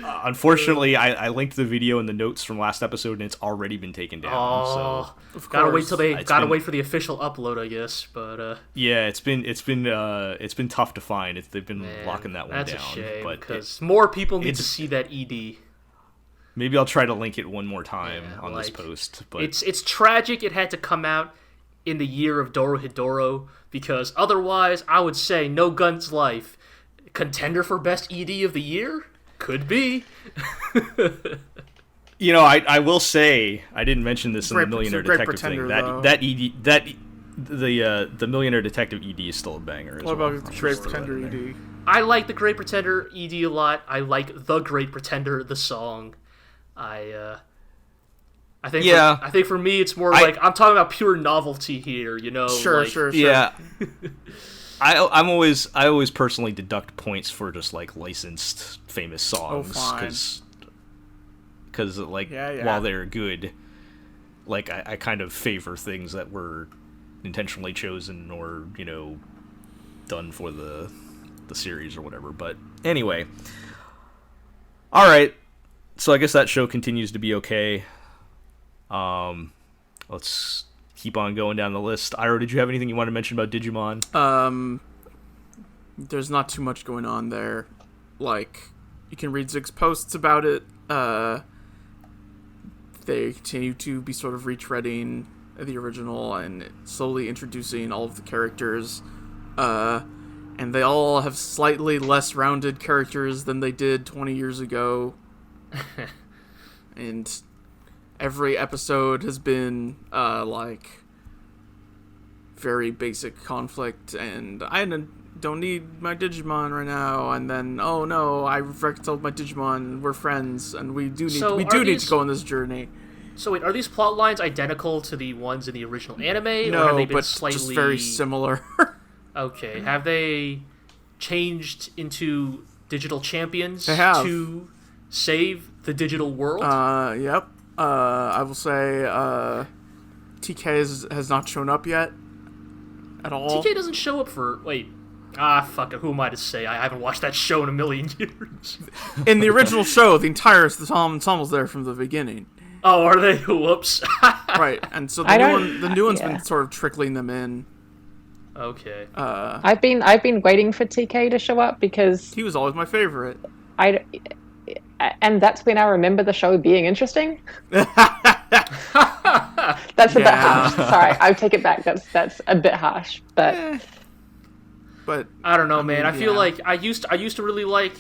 Unfortunately, I linked the video in the notes from last episode, and it's already been taken down. Oh, so gotta wait till wait for the official upload, I guess. But yeah, it's been tough to find. They've been locking that one down. That's a shame but because more people need to see that ED. Maybe I'll try to link it one more time on this post. But it's tragic it had to come out in the year of Dorohedoro, because otherwise I would say No Guns Life, contender for best ED of the year? Could be. You know, I will say, I didn't mention this in the Millionaire Detective thing. The Millionaire Detective ED is still a banger. What about the Great Pretender ED? I like the Great Pretender ED a lot. I like The Great Pretender, the song. I think for me it's more like I'm talking about pure novelty here, you know. Sure. Yeah. I always personally deduct points for just like licensed famous songs because while they're good, like I kind of favor things that were intentionally chosen or done for the series or whatever. But anyway, all right. So I guess that show continues to be okay. Let's keep on going down the list. Iro, did you have anything you want to mention about Digimon? There's not too much going on there. Like, you can read Zig's posts about it. They continue to be sort of retreading the original and slowly introducing all of the characters. And they all have slightly less rounded characters than they did 20 years ago. And every episode has been, very basic conflict, and I don't need my Digimon right now, and then, oh no, I've reconciled my Digimon, we're friends, and we do need to go on this journey. So wait, are these plot lines identical to the ones in the original anime? No, or have they been but slightly... just very similar. Okay, have they changed into digital champions to save the digital world? Yep. I will say, TK has not shown up yet. At all. TK doesn't show up for... Wait. Fuck it. Who am I to say? I haven't watched that show in a million years. In the original show, the entire ensemble's there from the beginning. Oh, are they? Whoops. Right, and so the new one's been sort of trickling them in. Okay. I've been waiting for TK to show up because he was always my favorite. And that's when I remember the show being interesting. That's a bit harsh. Sorry, I take it back. That's a bit harsh, but I don't know, man. I feel like I used to really like.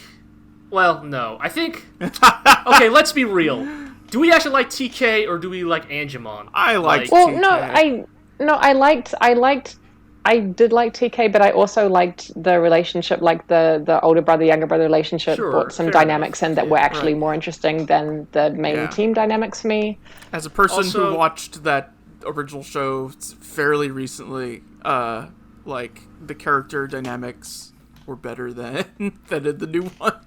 Well, no, I think. Okay, let's be real. Do we actually like TK or do we like Angemon? I liked. Well, TK. I did like TK, but I also liked the relationship, like the older brother, younger brother relationship brought some dynamics in that were actually more interesting than the main team dynamics for me. As a person who watched that original show fairly recently, like the character dynamics were better than in the new one.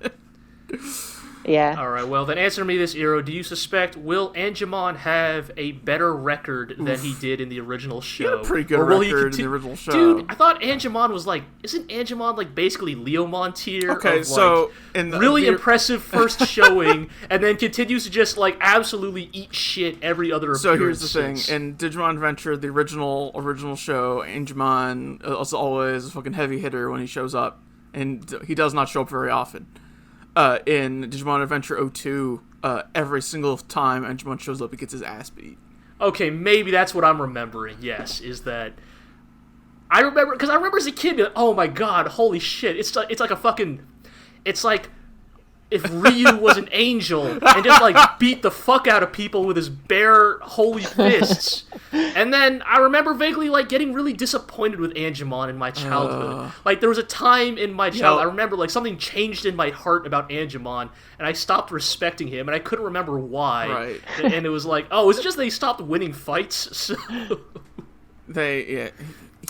Yeah. All right. Well, then answer me this, Iro. Do you suspect will Angemon have a better record than he did in the original show? He had a pretty good record in the original show. Dude, I thought Angemon was isn't Angemon basically Leomon tier? Okay, really impressive first showing, and then continues to just absolutely eat shit every other appearance. So here's the thing: in Digimon Adventure, the original show, Angemon is always a fucking heavy hitter when he shows up, and he does not show up very often. In Digimon Adventure 02, every single time Angemon shows up, he gets his ass beat. Okay, maybe that's what I'm remembering, yes, is that... I remember as a kid, being like, oh my god, holy shit, it's like a fucking... It's like if Ryu was an angel and just beat the fuck out of people with his bare holy fists. And then I remember vaguely getting really disappointed with Angemon in my childhood. There was a time in my childhood, I remember something changed in my heart about Angemon, and I stopped respecting him, and I couldn't remember why. Right. And it was oh, is it just they stopped winning fights? So...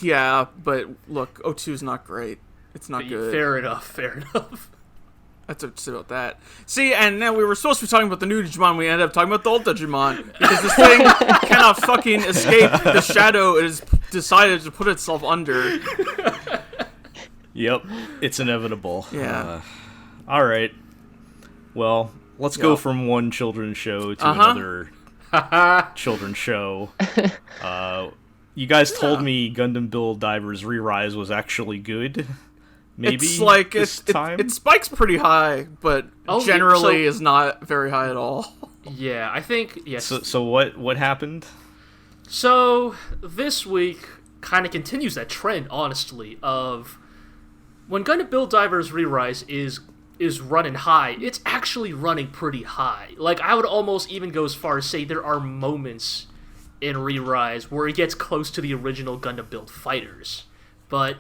Yeah, but look, 02's not great. It's not good. Fair enough. That's what to say about that. See, and now we were supposed to be talking about the new Digimon. We ended up talking about the old Digimon because this thing cannot fucking escape the shadow it has decided to put itself under. Yep, it's inevitable. Yeah. All right. Well, let's go from one children's show to another children's show. You guys told me Gundam Build Divers Re-Rise was actually good. Maybe it's like this time? It spikes pretty high, but generally is not very high at all. Yeah, I think yes. So what happened? So this week kind of continues that trend, honestly, of when Gundam Build Divers Re-Rise is running high, it's actually running pretty high. Like, I would almost even go as far as say there are moments in Re-Rise where it gets close to the original Gundam Build Fighters, but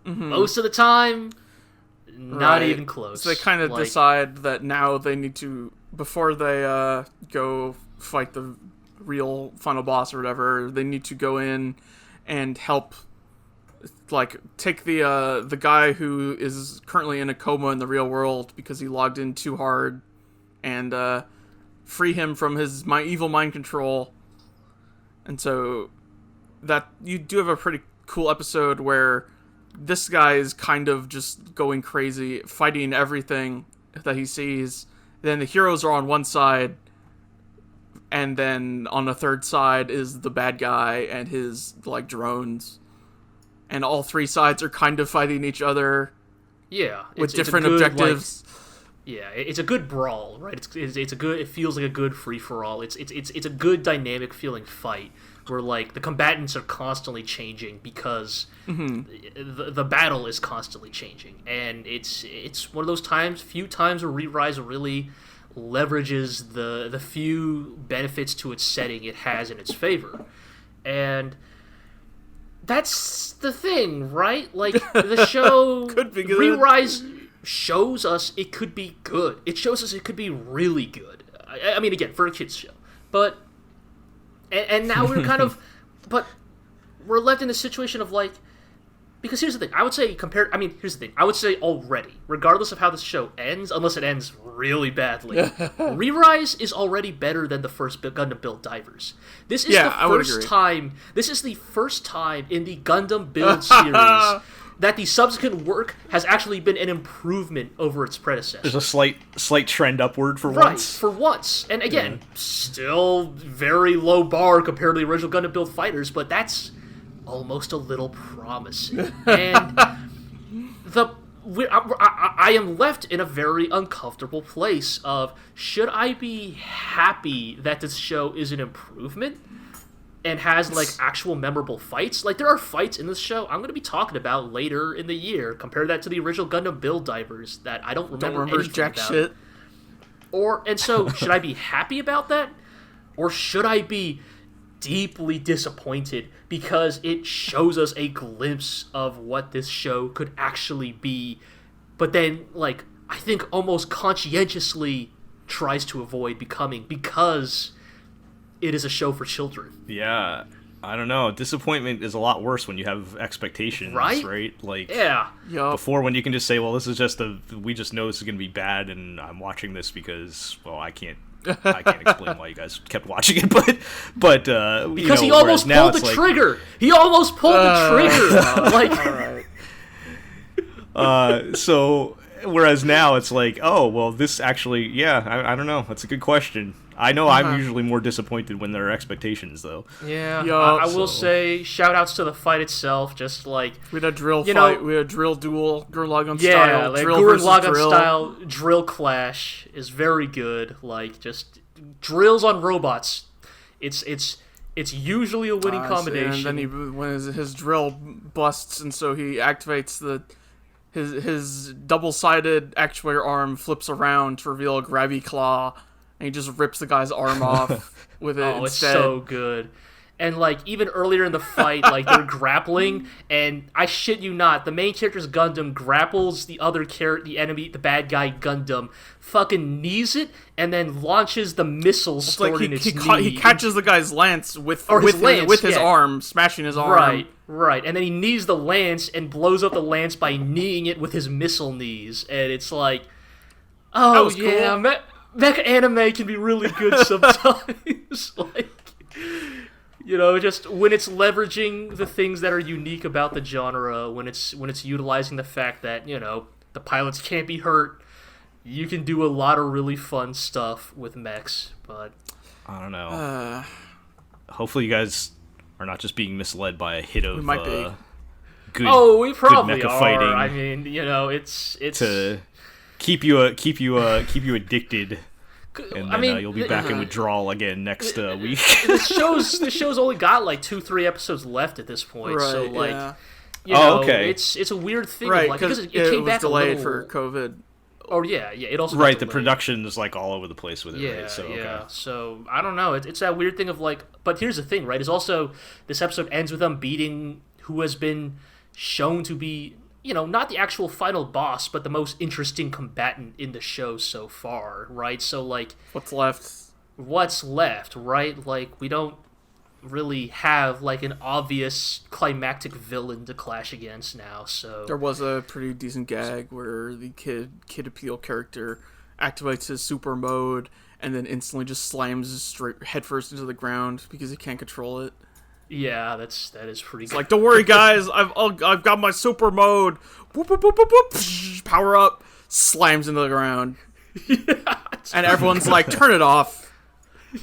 most of the time, not even close. So they kind of decide that now they need to, before they go fight the real final boss or whatever, they need to go in and help, like, take the guy who is currently in a coma in the real world because he logged in too hard, and free him from his evil mind control. And so that you do have a pretty cool episode where this guy is kind of just going crazy, fighting everything that he sees. Then the heroes are on one side, and then on the third side is the bad guy and his, like, drones. And all three sides are kind of fighting each other. Yeah, with different objectives. Yeah, it's a good brawl, right? It's a good. It feels like a good free for all. It's a good dynamic feeling fight where, like, the combatants are constantly changing because the battle is constantly changing, and it's one of those few times where Re-Rise really leverages the few benefits to its setting it has in its favor, and that's the thing, right? Like, the show could be good. Re-Rise shows us it could be good. It shows us it could be really good. I mean, again, for a kid's show. But, and now we're kind of, but we're left in a situation of, like, because here's the thing, I would say I would say already, regardless of how this show ends, unless it ends really badly, Re-Rise is already better than the first Gundam Build Divers. This is This is the first time in the Gundam Build series that the subsequent work has actually been an improvement over its predecessor. There's a slight trend upward for once. For once. And again, still very low bar compared to the original Gundam Build Fighters, but that's almost a little promising. And I am left in a very uncomfortable place of, should I be happy that this show is an improvement and has, like, actual memorable fights? Like, there are fights in this show I'm going to be talking about later in the year. Compare that to the original Gundam Build Divers that I don't remember jack about. shit. And so, should I be happy about that? Or should I be deeply disappointed because it shows us a glimpse of what this show could actually be, but then, like, I think almost conscientiously tries to avoid becoming because it is a show for children. Yeah, I don't know. Disappointment is a lot worse when you have expectations, right? Like, before, when you can just say, well, this is just we just know this is going to be bad, and I'm watching this because, well, I can't explain why you guys kept watching it, but because he almost pulled the trigger. He almost pulled the trigger. Like, all right. So whereas now it's like, oh well, this actually, I don't know. That's a good question. I know I'm usually more disappointed when there are expectations, though. Yeah, I will say, shout-outs to the fight itself, just like... We had a drill fight, we had a drill duel, Gurren Lagann style, yeah, like drill Gurren versus Lagann drill. style drill clash is very good. Like, just drills on robots. It's usually a winning combination. And then when his drill busts, and so he activates his double-sided actuator arm flips around to reveal a grabby claw, and he just rips the guy's arm off with it instead. It's so good. And, like, even earlier in the fight, like, they're grappling, and I shit you not, the main character's Gundam grapples the other the enemy, the bad guy Gundam, fucking knees it, and then launches the missile stored in its knee. He catches the guy's lance with his arm, smashing his arm. Right. And then he knees the lance and blows up the lance by kneeing it with his missile knees. And it's like, oh, yeah, cool. Mecha anime can be really good sometimes. Like... You know, just when it's leveraging the things that are unique about the genre, when it's utilizing the fact that, you know, the pilots can't be hurt, you can do a lot of really fun stuff with mechs, but... I don't know. Hopefully you guys are not just being misled by a hit of good we probably good mecha are. fighting. I mean, you know, it's... To keep you addicted... And then you'll be back in withdrawal again next week. The show's only got like 2-3 episodes left at this point, right, so like, you know, okay. It's a weird thing, right? Like, because it came was back delayed a little... for COVID. Oh yeah, it also right. The production is like all over the place with it. Yeah, right? So, yeah. Okay. So I don't know. It's that weird thing of like, but here's the thing, right? Is also this episode ends with them beating who has been shown to be, you know, not the actual final boss, but the most interesting combatant in the show so far, right? So, like... What's left, right? Like, we don't really have, like, an obvious climactic villain to clash against now, so... There was a pretty decent gag where the Kid Appeal character activates his super mode and then instantly just slams straight headfirst into the ground because he can't control it. Yeah, that is pretty good. Like, don't worry, guys, I've got my super mode. Whoop, whoop, whoop, whoop, whoop. Power up, slams into the ground, and everyone's like, "Turn it off."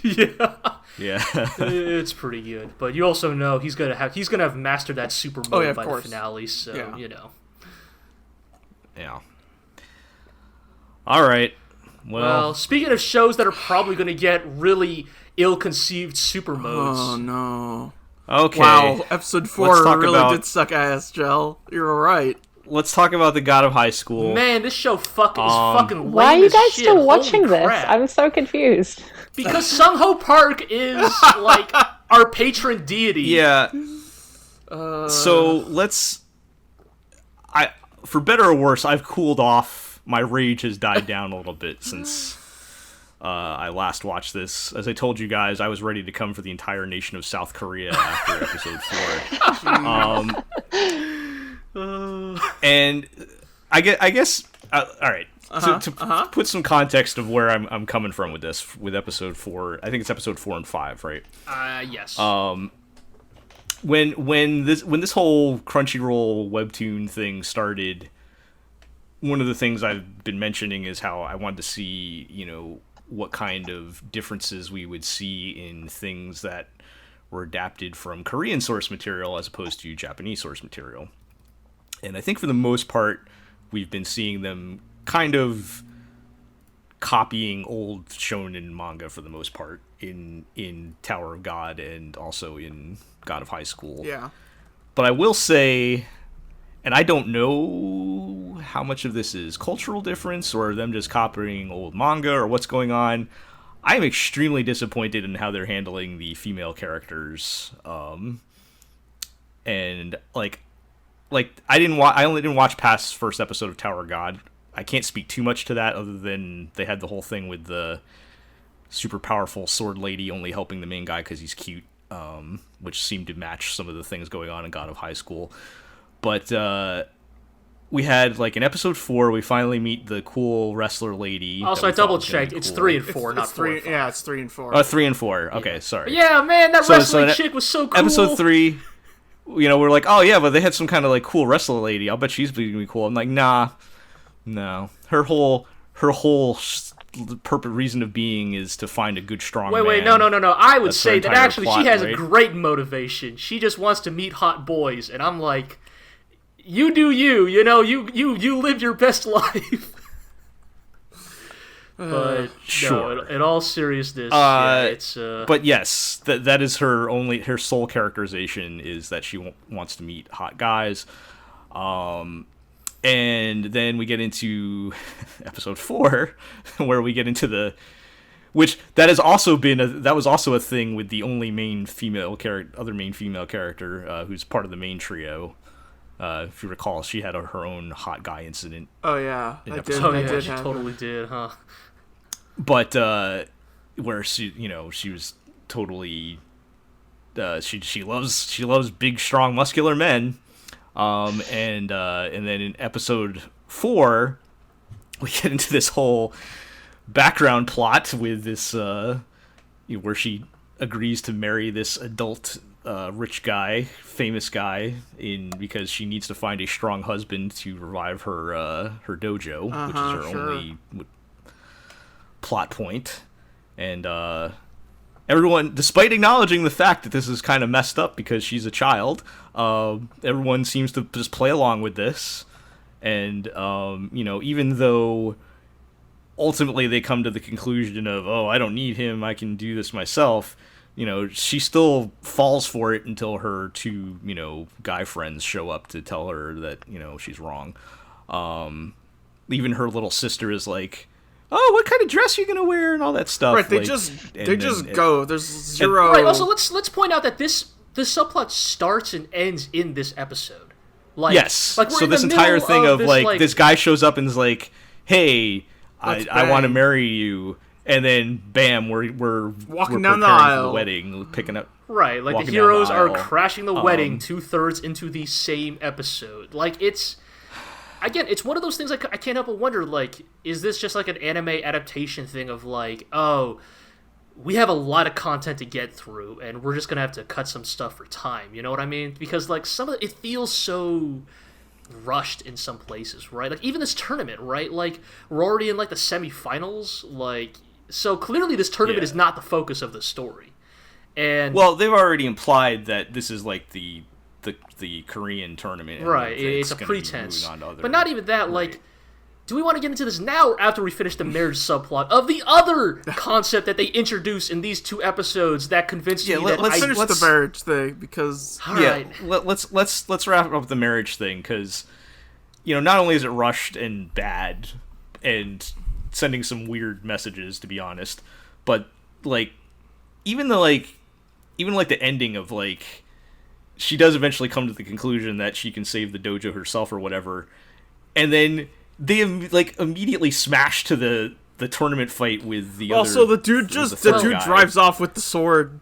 Yeah, it's pretty good. But you also know he's gonna have mastered that super mode by the finale. So you know. Yeah. All right. Well, speaking of shows that are probably gonna get really ill-conceived super modes. Oh no. Okay. Wow, episode 4 really did suck ass, Jel. You're right. Let's talk about the God of High School. Man, this show is fucking lame. Why are you guys shit. still watching Holy this? crap. I'm so confused. Because Sungho Park is, like, our patron deity. Yeah. So, for better or worse, I've cooled off. My rage has died down a little bit since... I last watched this. As I told you guys, I was ready to come for the entire nation of South Korea after episode 4. And I guess all right. To put some context of where I'm coming from with this, with episode 4, I think it's episode 4 and 5, right? Yes. When this whole Crunchyroll webtoon thing started, one of the things I've been mentioning is how I wanted to see, you know, what kind of differences we would see in things that were adapted from Korean source material as opposed to Japanese source material. And I think for the most part, we've been seeing them kind of copying old shonen manga for the most part in Tower of God and also in God of High School. Yeah. But I will say, and I don't know how much of this is cultural difference or them just copying old manga or what's going on. I am extremely disappointed in how they're handling the female characters. And like I only didn't watch past first episode of Tower of God. I can't speak too much to that other than they had the whole thing with the super powerful sword lady only helping the main guy because he's cute, which seemed to match some of the things going on in God of High School. But we had, like, in episode 4, we finally meet the cool wrestler lady. Also, I double-checked. It's 3 and 4, not 4 and 5. Yeah, it's 3 and 4. Oh, 3 and 4. Okay, sorry. Yeah, man, that wrestling chick was so cool. Episode 3, you know, we're like, oh, yeah, but they had some kind of, like, cool wrestler lady. I'll bet she's going to be cool. I'm like, nah. No. Her whole reason of being is to find a good, strong man. Wait, no. I would say that actually plot, she has a great motivation. She just wants to meet hot boys, and I'm like... You do you know, you live your best life. But sure. No, in all seriousness, it's But yes, that is her sole characterization is that she wants to meet hot guys. And then we get into episode 4 where we get into Which that has also been that was also a thing with the only main female character, who's part of the main trio. If you recall, she had her own hot guy incident. Oh yeah, she totally did, huh? But where she was totally she loves big, strong, muscular men. And then in episode 4, we get into this whole background plot with this where she agrees to marry this adult rich guy, famous guy, because she needs to find a strong husband to revive her dojo, which is her only plot point. And everyone, despite acknowledging the fact that this is kind of messed up because she's a child, everyone seems to just play along with this. And even though ultimately they come to the conclusion of, oh, I don't need him, I can do this myself, she still falls for it until her 2 guy friends show up to tell her that she's wrong. Even her little sister is like, oh, what kind of dress are you gonna wear and all that stuff. Right, they just go. There's zero. Right. Also, let's point out that this subplot starts and ends in this episode. Like, yes. So this entire thing of this guy shows up and is like, hey, I want to marry you, and then bam, we're walking down the aisle, for the wedding, picking up. Right, like the heroes are crashing the wedding 2/3 into the same episode. Like it's one of those things I can't help but wonder, like, is this just like an anime adaptation thing of like, oh, we have a lot of content to get through and we're just gonna have to cut some stuff for time, you know what I mean? Because like some of it feels so rushed in some places, right? Like even this tournament, right? Like we're already in like the semifinals, like, so clearly this tournament is not the focus of the story. And well, they've already implied that this is like the Korean tournament, right? It's a pretense, but not even that. Right. Like, do we want to get into this now or after we finish the marriage subplot of the other concept that they introduce in these 2 episodes that convinced me that let's finish the marriage thing because let's wrap up the marriage thing because not only is it rushed and bad and sending some weird messages, to be honest, but like even the ending of like, she does eventually come to the conclusion that she can save the dojo herself or whatever, and then they like immediately smash to the tournament fight with the also the dude drives off with the sword.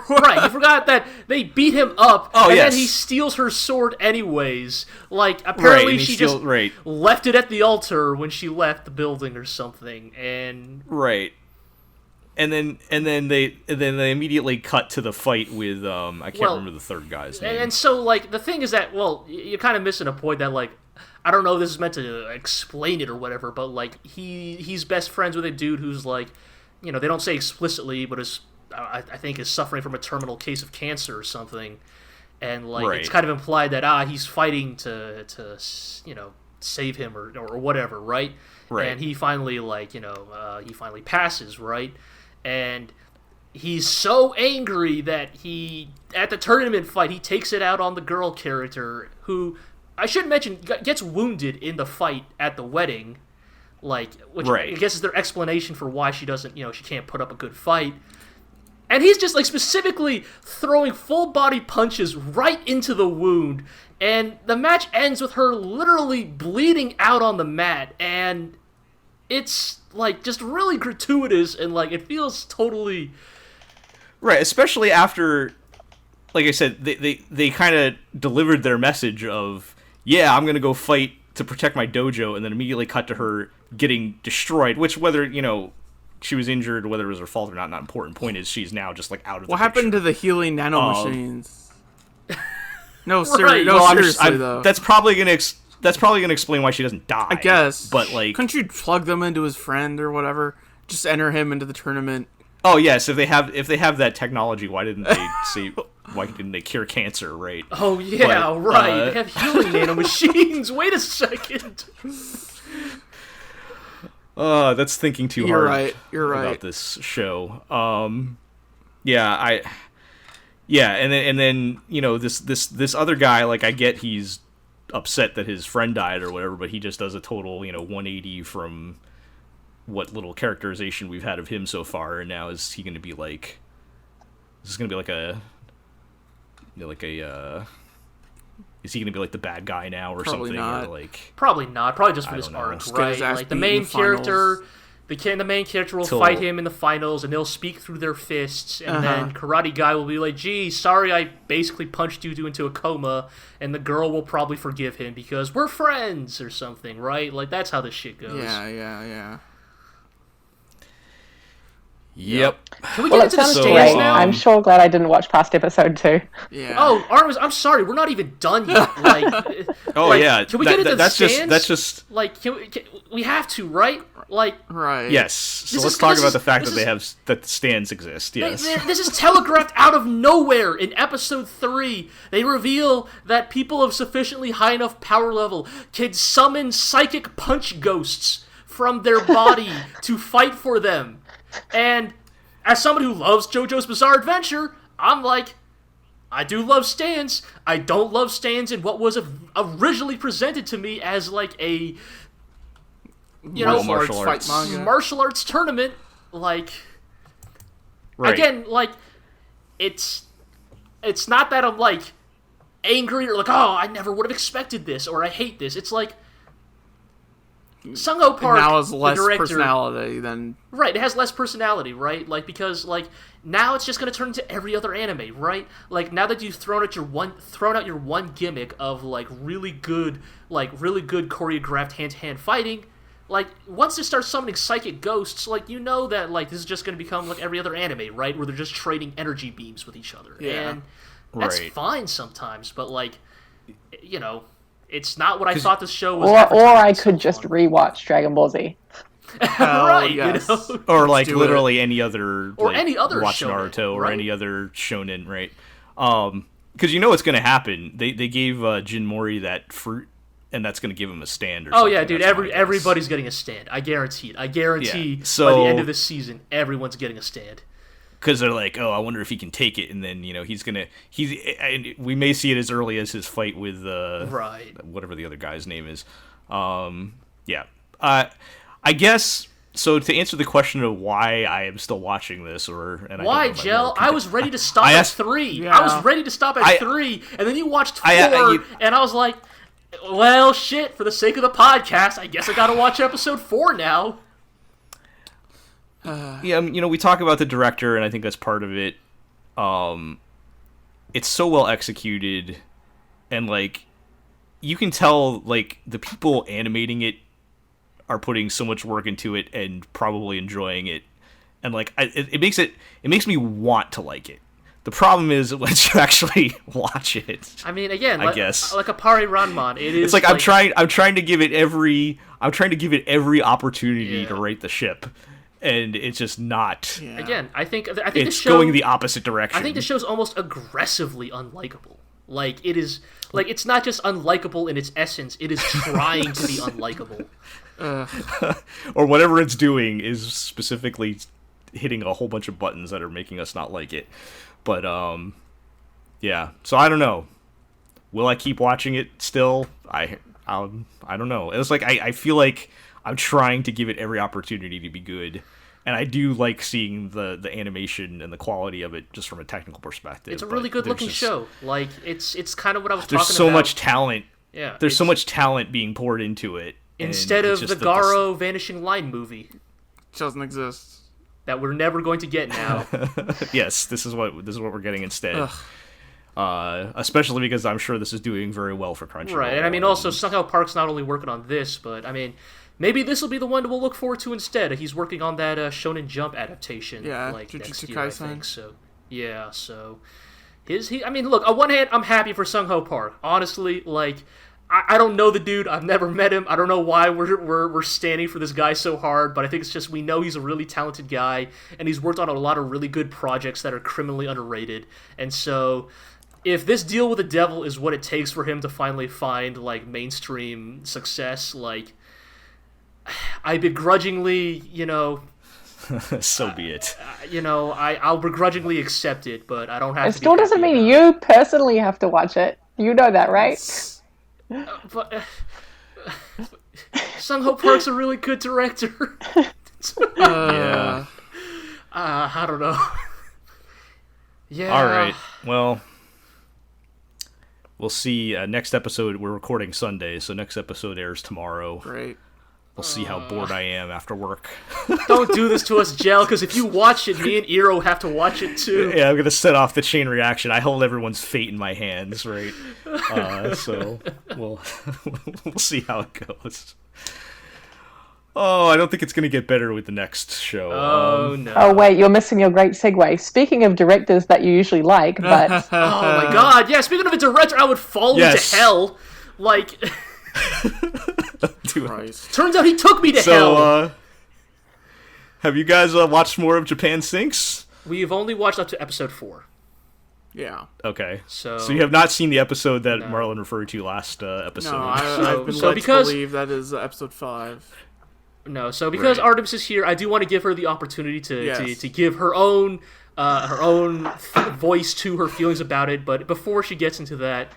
Right, you forgot that they beat him up, then he steals her sword anyways. Like apparently she just left it at the altar when she left the building or something, and right. And then they immediately cut to the fight with I can't remember the third guy's name. And so like the thing is that you're kind of missing a point that like, I don't know if this is meant to explain it or whatever, but like he's best friends with a dude who's like, they don't say explicitly, but I think is suffering from a terminal case of cancer or something, and like it's kind of implied that he's fighting to save him or whatever, right? Right. And he finally he finally passes, right? And he's so angry that at the tournament fight, he takes it out on the girl character, who, I should mention, gets wounded in the fight at the wedding, like, which I guess is their explanation for why she doesn't, she can't put up a good fight. And he's just, like, specifically throwing full-body punches right into the wound, and the match ends with her literally bleeding out on the mat, and it's like just really gratuitous and like it feels totally right, especially after, like I said, they kind of delivered their message of, I'm gonna go fight to protect my dojo, and then immediately cut to her getting destroyed, which whether she was injured, whether it was her fault or not important. Point is she's now just like out of the what picture. Happened to the healing machines? No, seriously though. That's probably gonna explain why she doesn't die, I guess. But like, couldn't you plug them into his friend or whatever? Just enter him into the tournament. Oh yes, if they have that technology, why didn't they cure cancer, right? Oh yeah, right. They have healing nanomachines. Wait a second. That's thinking too hard. You're right about this show. And then this other guy, like, I get he's upset that his friend died or whatever, but he just does a total 180 from what little characterization we've had of him so far, and now is he going to be like? Is this going to be like a? Is he going to be like the bad guy now or Probably something? not. Or like, probably not. Probably just for this don't know. arc, Just get right? his ass Like the beat main in the finals. character. The main character will fight him in the finals, and they'll speak through their fists, and then Karate Guy will be like, gee, sorry I basically punched you into a coma, and the girl will probably forgive him because we're friends or something, right? Like, that's how this shit goes. Yeah. yep. Can we Well, get it into the sounds stands great. now? I'm sure glad I didn't watch past episode 2. Yeah. Oh, Artemis, I'm sorry, we're not even done yet. Like, Oh like, yeah. Can we get into the stands? That's just. Like, we have to, right? Like, Right. Yes. So This let's is- talk this about is- the fact this that is- that stands exist. Yes. This is telegraphed out of nowhere in episode 3. They reveal that people of sufficiently high enough power level can summon psychic punch ghosts from their body to fight for them. And as someone who loves JoJo's Bizarre Adventure, I'm like, I do love stands. I don't love stands in what was originally presented to me as like a Martial arts. fight manga. martial arts tournament. Like, Right. again, like, it's not that I'm like angry or like, oh, I never would have expected this or I hate this. It's like Sung-Ho Park, now has less the director, personality than right? It has less personality, right? Like, because like now it's just gonna turn into every other anime, right? Like, now that you've thrown out your one gimmick of like really good choreographed hand-to-hand fighting. Like, once they start summoning psychic ghosts, like, you know that, like, this is just going to become, like, every other anime, right? Where they're just trading energy beams with each other. Yeah. And that's Right. fine sometimes, but, like, you know, it's not what I thought this show was. Or I advertising could so just far. rewatch Dragon Ball Z. right, yes. you know? Or like do literally any other Or like, any other watch shonen, Naruto or right? any other shonen, right? Because you know what's going to happen. They gave Jin Mori that fruit, and that's going to give him a stand. Or Oh, something. yeah, dude, That's my guess. everybody's getting a stand. I guarantee it. I guarantee Yeah, so- by the end of this season, everyone's getting a stand. Because they're like, oh, I wonder if he can take it, and then and we may see it as early as his fight with Right. whatever the other guy's name is. Yeah, I guess. So to answer the question of why I am still watching this, Why, Jell? I was ready to stop I at asked- 3. Yeah. I was ready to stop at 3, and then you watched 4, you- and I was like, well, shit, for the sake of the podcast, I guess I gotta watch episode 4 now. Yeah, we talk about the director, and I think that's part of it. It's so well executed, and like, you can tell like the people animating it are putting so much work into it and probably enjoying it, and like, it makes me want to like it. The problem is once you actually watch it. I mean, again, I guess. like Appare Ranman, it is. It's like I'm trying to give it every opportunity to right the ship, and it's just not. yeah. Again, I think the It's show going the opposite direction. I think the show's almost aggressively unlikable. Like, it is, like, it's not just unlikable in its essence, it is trying to be unlikable. or whatever it's doing is specifically hitting a whole bunch of buttons that are making us not like it. But yeah. So I don't know. Will I keep watching it still? I don't know. It's like I feel like I'm trying to give it every opportunity to be good. And I do like seeing the animation and the quality of it just from a technical perspective. It's a really good looking show. Like, it's kind of what I was talking There's about. so much talent. Yeah. There's so much talent being poured into it. and Instead it's of just the that Garo Vanishing Line movie doesn't exist. that we're never going to get now. Yes, this is what we're getting instead. Especially because I'm sure this is doing very well for Crunchyroll. Right, and I mean, also, Sung-Ho Park's not only working on this, but, I mean, maybe this will be the one we'll look forward to instead. He's working on that Shonen Jump adaptation, Yeah, like, Jujutsu next year, I Kaisen. think, so, yeah, so... I mean, look, on one hand, I'm happy for Sung-Ho Park. Honestly, like, I don't know the dude, I've never met him, I don't know why we're standing for this guy so hard, but I think it's just we know he's a really talented guy, and he's worked on a lot of really good projects that are criminally underrated, and so... If this deal with the devil is what it takes for him to finally find, like, mainstream success, like, I begrudgingly, So be it. I'll begrudgingly accept it, but I don't have It to still be doesn't happy mean about you personally have to watch it. You know that, right? it. But, Sung-Ho Park's a really good director. Yeah. I don't know. Yeah. All right. Well, we'll see. Next episode, we're recording Sunday, so next episode airs tomorrow. Great. We'll see how bored I am after work. Don't do this to us, Jel, because if you watch it, me and Eero have to watch it too. Yeah, I'm going to set off the chain reaction. I hold everyone's fate in my hands, right? So we'll see how it goes. Oh, I don't think it's going to get better with the next show. Oh, no. Oh, wait, you're missing your great segue. Speaking of directors that you usually like, but... Oh, my God. Yeah, speaking of a director, I would fall into hell. Like... Turns out he took me to hell. Have you guys watched more of Japan Sinks? We've only watched up to episode 4. Yeah. Okay. So you have not seen the episode that Marlon referred to last episode? No, I've been led to believe that is episode 5. No, so because Artemis is here, I do want to give her the opportunity to give her own voice to her feelings about it. But before she gets into that,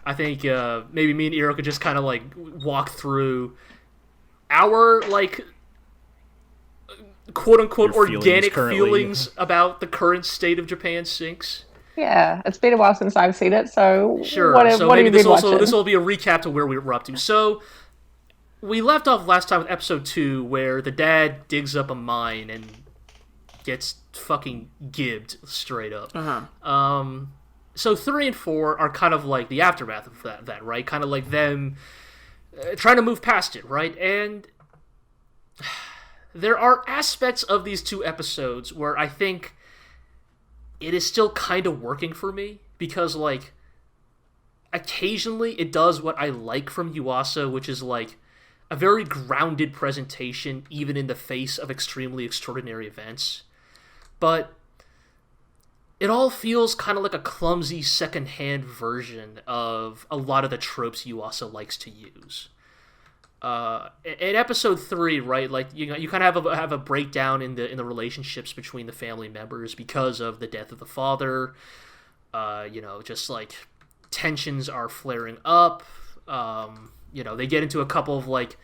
I think maybe me and Eero could just kind of like walk through our like quote unquote organic feelings about the current state of Japan Sinks. Yeah, it's been a while since I've seen it, so sure. What maybe have you been watching? This will be a recap to where we were up to. So we left off last time with episode 2, where the dad digs up a mine and gets fucking gibbed straight up. So 3 and 4 are kind of like the aftermath of that, right? Kind of like them trying to move past it, right? And there are aspects of these 2 episodes where I think it is still kind of working for me, because, like, occasionally it does what I like from Yuasa, which is, like, a very grounded presentation, even in the face of extremely extraordinary events. But it all feels kind of like a clumsy second-hand version of a lot of the tropes Yuasa likes to use. In episode 3, right, like you kind of have a breakdown in the relationships between the family members because of the death of the father. Just like tensions are flaring up. They get into a couple of like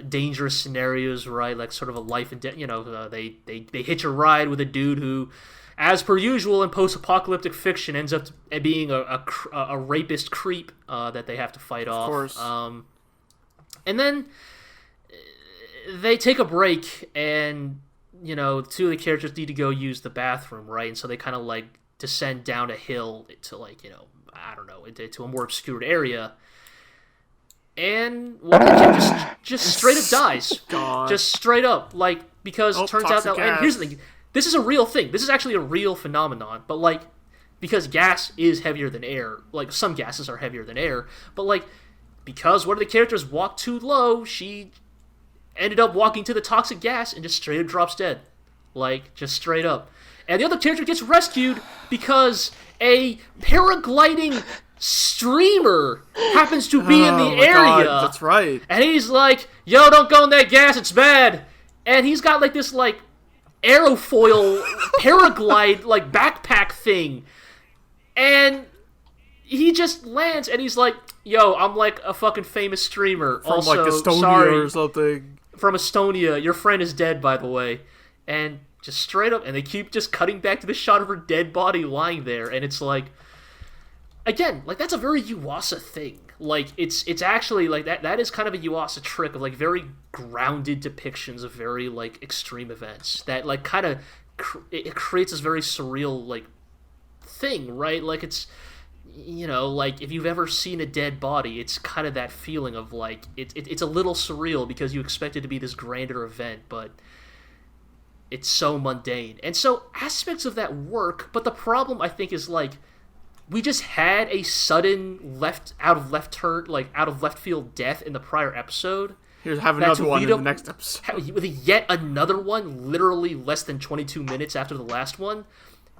dangerous scenarios, right? Like sort of a life and death. They hitch a ride with a dude who, as per usual in post-apocalyptic fiction, ends up being a rapist creep that they have to fight off. Of course. And then they take a break, and 2 of the characters need to go use the bathroom, right? And so they kind of like descend down a hill to like into a more obscured area. And one of the characters just straight up dies. God. Just straight up, like, because it turns out that. And here's the thing: this is a real thing. This is actually a real phenomenon. But like, because gas is heavier than air, like some gases are heavier than air, but like, because one of the characters walked too low, she ended up walking to the toxic gas and just straight up drops dead. Like, just straight up. And the other character gets rescued because a paragliding streamer happens to be in the area. God, that's right. And he's like, yo, don't go in that gas, it's bad. And he's got like this like aerofoil paraglide like backpack thing. And he just lands and he's like, yo, I'm like a fucking famous streamer. From also, like Estonia sorry, or something. From Estonia. Your friend is dead, by the way. And just straight up, and they keep just cutting back to the shot of her dead body lying there, and it's like, again, like, that's a very Yuasa thing. Like, it's actually, like, that is kind of a Yuasa trick of, like, very grounded depictions of very, like, extreme events. That, like, kind of, it creates this very surreal, like, thing, right? Like, it's, like, if you've ever seen a dead body, it's kind of that feeling of, like, it's a little surreal because you expect it to be this grander event, but it's so mundane. And so aspects of that work, but the problem, I think, is, like, we just had a sudden out of left field death in the prior episode. Here's have another one in the next episode. With yet another one, literally less than 22 minutes after the last one.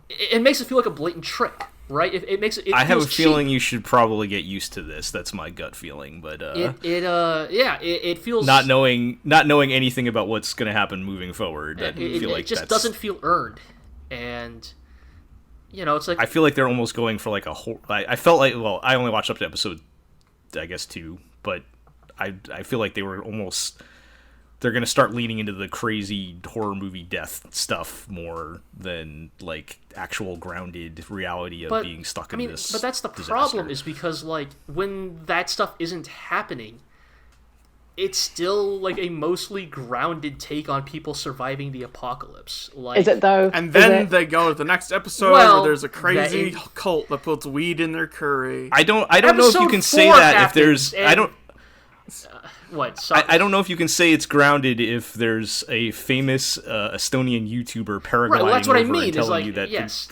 It makes it feel like a blatant trick, right? It makes it. I have a cheap. feeling you should probably get used to this. That's my gut feeling, but it feels not knowing anything about what's going to happen moving forward. It just doesn't feel earned, and it's like I feel like they're almost going for like a whole. I felt like, well, I only watched up to episode, I guess 2, but I feel like they were almost they're gonna start leaning into the crazy horror movie death stuff more than like actual grounded reality of being stuck in this. But that's the disaster. problem, is because like when that stuff isn't happening, it's still like a mostly grounded take on people surviving the apocalypse. Like, is it though? And then they go to the next episode where there's a crazy cult that puts weed in their curry. I don't know if you can say that if there's what? I don't know if you can say it's grounded if there's a famous Estonian YouTuber paragliding right, well, that's what over I mean. and telling like, you that. Yes.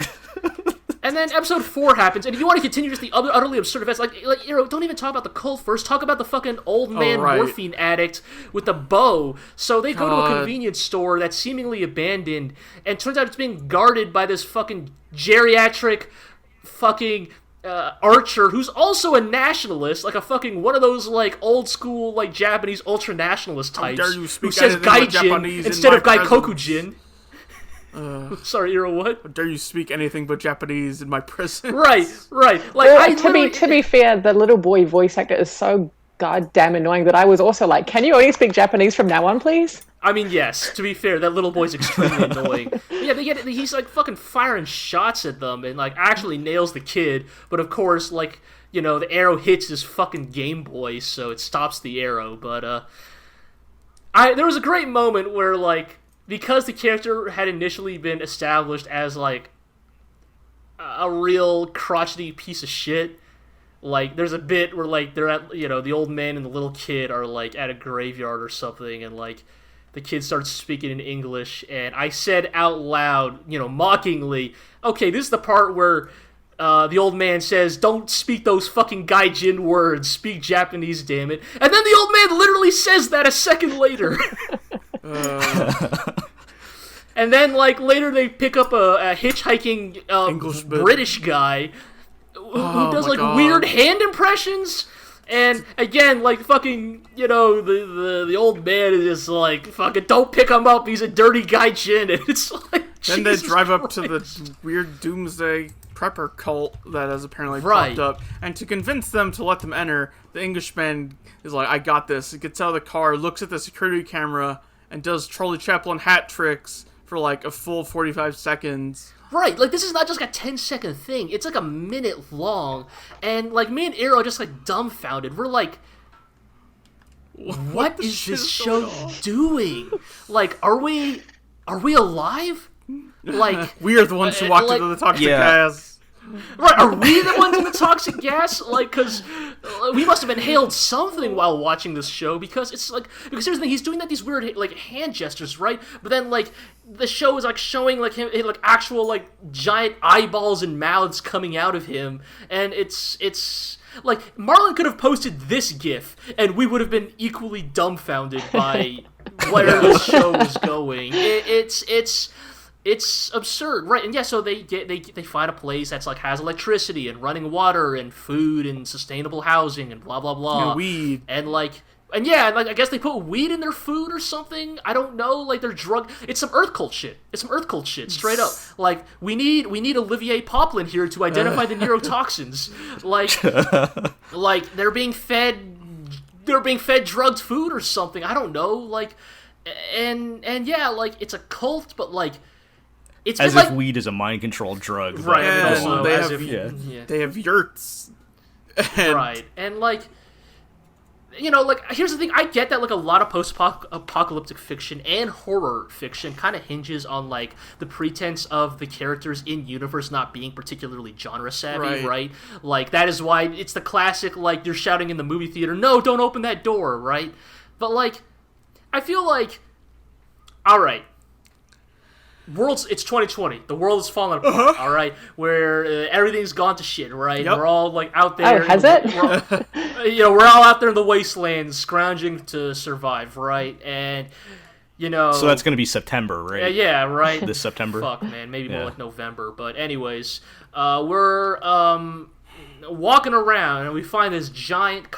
And then episode 4 happens, and if you want to continue just the other utterly absurd events, like don't even talk about the cult first. Talk about the fucking old man morphine addict with the bow. So they go to a convenience store that's seemingly abandoned, and turns out it's being guarded by this fucking geriatric fucking archer who's also a nationalist, like a fucking one of those like old school like Japanese ultra nationalist types who says gaijin instead of gaikokujin. Sorry, Iro, what? How dare you speak anything but Japanese in my presence? Right. Like, well, to be fair, the little boy voice actor is so goddamn annoying that I was also like, can you only speak Japanese from now on, please? I mean, yes, to be fair, that little boy's extremely annoying. But yeah, he's like fucking firing shots at them and like actually nails the kid, but of course, like, you know, the arrow hits his fucking Game Boy, so it stops the arrow. But there was a great moment where like, because the character had initially been established as, like, a real crotchety piece of shit, like, there's a bit where, like, they're at, you know, the old man and the little kid are, like, at a graveyard or something, and, like, the kid starts speaking in English, and I said out loud, you know, mockingly, okay, this is the part where the old man says, don't speak those fucking gaijin words, speak Japanese, damn it. And then the old man literally says that a second later. And then, like, later they pick up a hitchhiking British guy who does, like, weird hand impressions. And, again, like, fucking, you know, the old man is just like, fucking, don't pick him up, he's a dirty gaijin. And it's like, then they drive up to the weird doomsday prepper cult that has apparently popped up, and to convince them to let them enter, the Englishman is like, I got this. He gets out of the car, looks at the security camera, and does Charlie Chaplin hat tricks for like a full 45 seconds. Right, like this is not just like a 10-second thing, it's like a minute long, and like me and Iro are just like dumbfounded. We're like, what is this show doing? Like, are we alive? Like, we are the ones who walked into the toxic gas. Right, are we the ones in the toxic gas? Like, because we must have inhaled something while watching this show, because it's like, because here's the thing, he's doing these weird, like, hand gestures, right? But then, like, the show is, like, showing, like, him, like, actual, like, giant eyeballs and mouths coming out of him, and it's, like, Marlon could have posted this GIF, and we would have been equally dumbfounded by where this show was going. It's absurd, right? And yeah, so they find a place that's like has electricity and running water and food and sustainable housing and blah blah blah. And weed. And like, and yeah, like I guess they put weed in their food or something. I don't know. Like they're drug. It's some Earth cult shit. It's some Earth cult shit, straight up. Like we need Olivier Poplin here to identify the neurotoxins. Like they're being fed drugged food or something. I don't know. Like, and yeah, like it's a cult, but like. It's as if weed is a mind-controlled drug. Right. And they have yurts. Right. And, like, you know, like, here's the thing. I get that, like, a lot of post-apocalyptic fiction and horror fiction kind of hinges on, like, the pretense of the characters in universe not being particularly genre-savvy, right? Like, that is why it's the classic, like, you're shouting in the movie theater, no, don't open that door, right? But, like, I feel like, all right, it's 2020. The world is falling apart, all right? Where everything's gone to shit, right? Yep. We're all, like, out there. Oh, has it? We're all out there in the wasteland scrounging to survive, right? And, you know... So that's going to be September, right? Yeah, right. This September? Fuck, man. Maybe more like November. But anyways, we're walking around, and we find this giant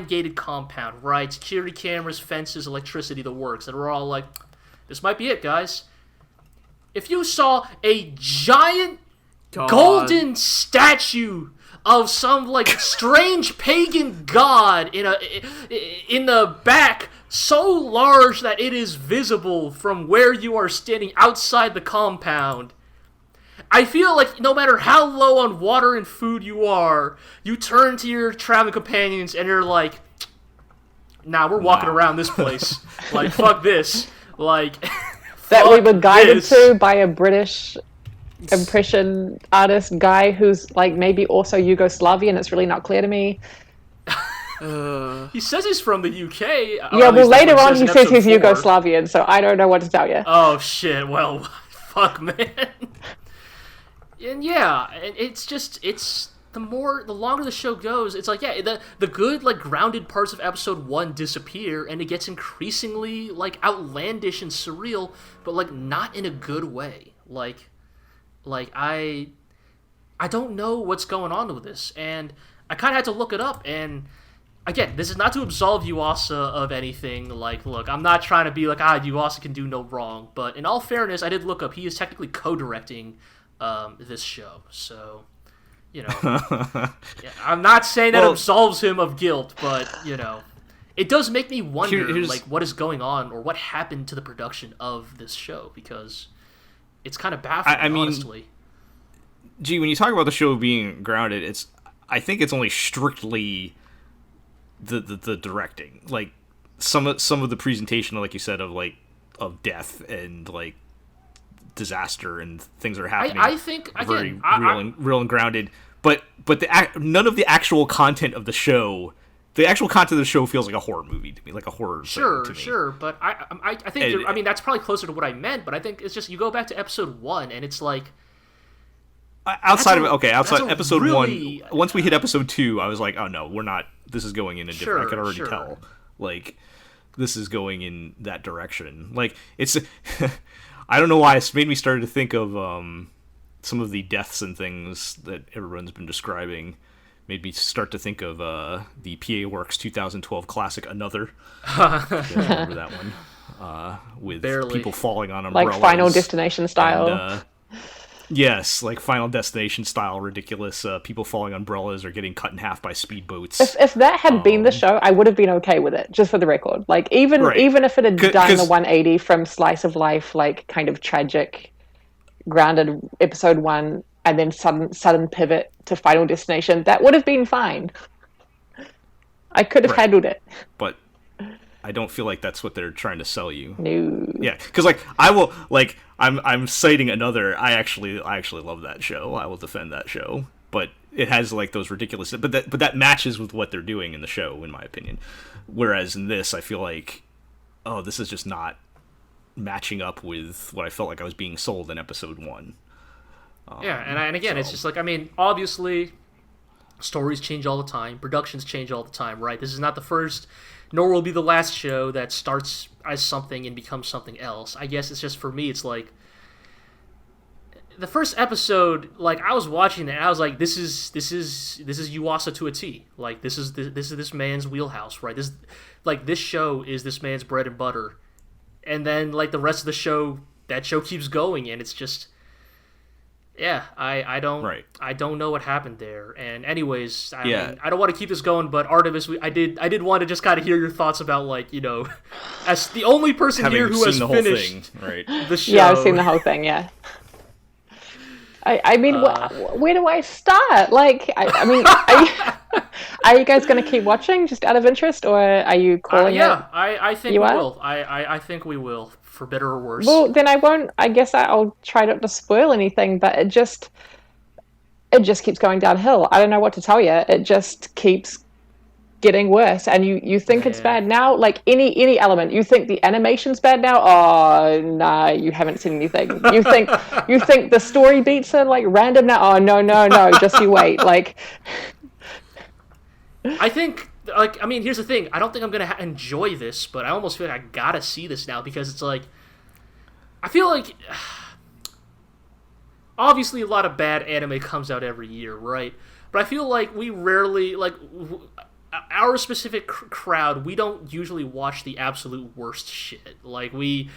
gated compound, right? Security cameras, fences, electricity, the works. And we're all like, this might be it, guys. If you saw a giant golden statue of some like strange pagan god in the back so large that it is visible from where you are standing outside the compound. I feel like no matter how low on water and food you are, you turn to your traveling companions and you're like, nah, we're walking around this place. Like, fuck this. Like, that we were guided to by a British impression artist guy who's like maybe also Yugoslavian. It's really not clear to me. He says he's from the UK. Yeah, well, later on he says he's Yugoslavian, so I don't know what to tell you. Oh, shit. Well, fuck, man. And yeah, it's the longer the show goes, it's like, yeah, the good, like, grounded parts of episode 1 disappear, and it gets increasingly, like, outlandish and surreal, but, like, not in a good way. Like I don't know what's going on with this, and I kind of had to look it up, and again, this is not to absolve Yuasa of anything. Like, look, I'm not trying to be like, Yuasa can do no wrong, but in all fairness, I did look up, he is technically co-directing this show, so, you know, yeah, I'm not saying that absolves him of guilt, but, you know, it does make me wonder, like, what is going on, or what happened to the production of this show, because it's kind of baffling, honestly. Gee, when you talk about the show being grounded, I think it's only strictly the directing. Like, some of the presentation, like you said, of death and, like, disaster and things that are happening. I think, again, very real and grounded. But none of the actual content of the show. The actual content of the show feels like a horror movie to me, like a horror thing to me. Sure, but I think I mean that's probably closer to what I meant. But I think it's just you go back to episode 1 and it's like outside episode 1. Once we hit episode 2, I was like, oh no, we're not. This is going in a different. I could already tell. Like, this is going in that direction. Like, it's. I don't know why it's made me start to think of some of the deaths and things that everyone's been describing. Made me start to think of the PA Works 2012 classic Another. Remember that one? With people falling on umbrellas. Like Final Destination style. And, yes, like Final Destination style ridiculous people falling on umbrellas or getting cut in half by speedboats. If that had been the show, I would have been okay with it, just for the record. Like, even if it had done the 180 from slice of life, like, kind of tragic, grounded episode 1, and then sudden pivot to Final Destination, that would have been fine. I could have handled it. But I don't feel like that's what they're trying to sell you. No. Yeah, because I'm citing Another. I actually love that show. I will defend that show. But it has like those ridiculous. But that matches with what they're doing in the show, in my opinion. Whereas in this, I feel like, oh, this is just not matching up with what I felt like I was being sold in episode 1. Yeah, and again, it's just like, I mean, obviously, stories change all the time, productions change all the time, right? This is not the first, nor will be the last show that starts as something and becomes something else. I guess it's just, for me, it's like, the first episode, like, I was watching it, and I was like, this is Yuasa to a T. Like, this is this man's wheelhouse, right? This show is this man's bread and butter. And then, like, the rest of the show, that show keeps going, and it's just... Yeah, I don't know what happened there. And anyways, I mean, I don't want to keep this going, but Artemis, I did want to just kind of hear your thoughts about, like, you know, as the only person here who has finished the show. Yeah, I've seen the whole thing. Yeah. I mean, where do I start? Like, I mean, are you guys going to keep watching just out of interest, or are you calling it? I think we will. I think we will. For better or worse. Well, then I won't. I guess I'll try not to spoil anything, but it just keeps going downhill. I don't know what to tell you. It just keeps getting worse, and you think it's bad now. Like any element, you think the animation's bad now. Oh, nah, you haven't seen anything. You think the story beats are like random now. Oh, no, just you wait. Like, I think. Like, I mean, here's the thing. I don't think I'm going to enjoy this, but I almost feel like I got to see this now because it's like... I feel like... Obviously, a lot of bad anime comes out every year, right? But I feel like we rarely... Like, our specific crowd, we don't usually watch the absolute worst shit. Like, we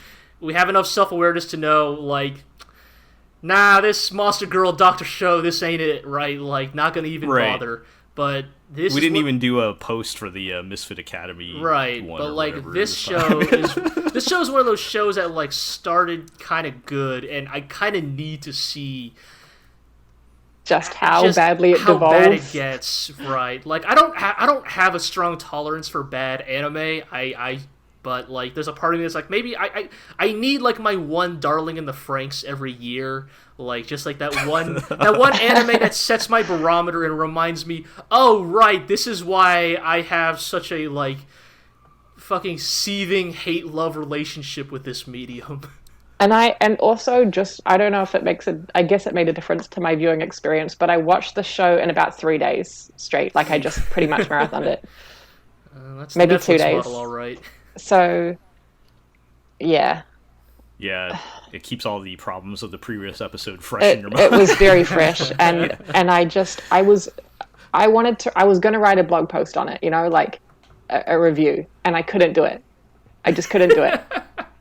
have enough self-awareness to know, like... Nah, this Monster Girl Doctor Show, this ain't it, right? Like, not going to even bother... But this we didn't even do a post for the Misfit Academy, right? One but like whatever this show is one of those shows that like started kind of good, and I kind of need to see just how badly it how devolves. bad it gets. Right? Like I don't have a strong tolerance for bad anime. But like there's a part of me that's like maybe I need like my one Darling in the Franxx every year. Like just like that one anime that sets my barometer and reminds me, oh right, this is why I have such a like fucking seething hate-love relationship with this medium. And also just I don't know if it makes I guess it made a difference to my viewing experience, but I watched the show in about 3 days straight. Like I just pretty much marathoned it. That's maybe the 2 days. Model, all right. So yeah. Yeah, it keeps all the problems of the previous episode fresh in your mind. It was very fresh, and I was going to write a blog post on it, you know, like a review, and I couldn't do it. I just couldn't do it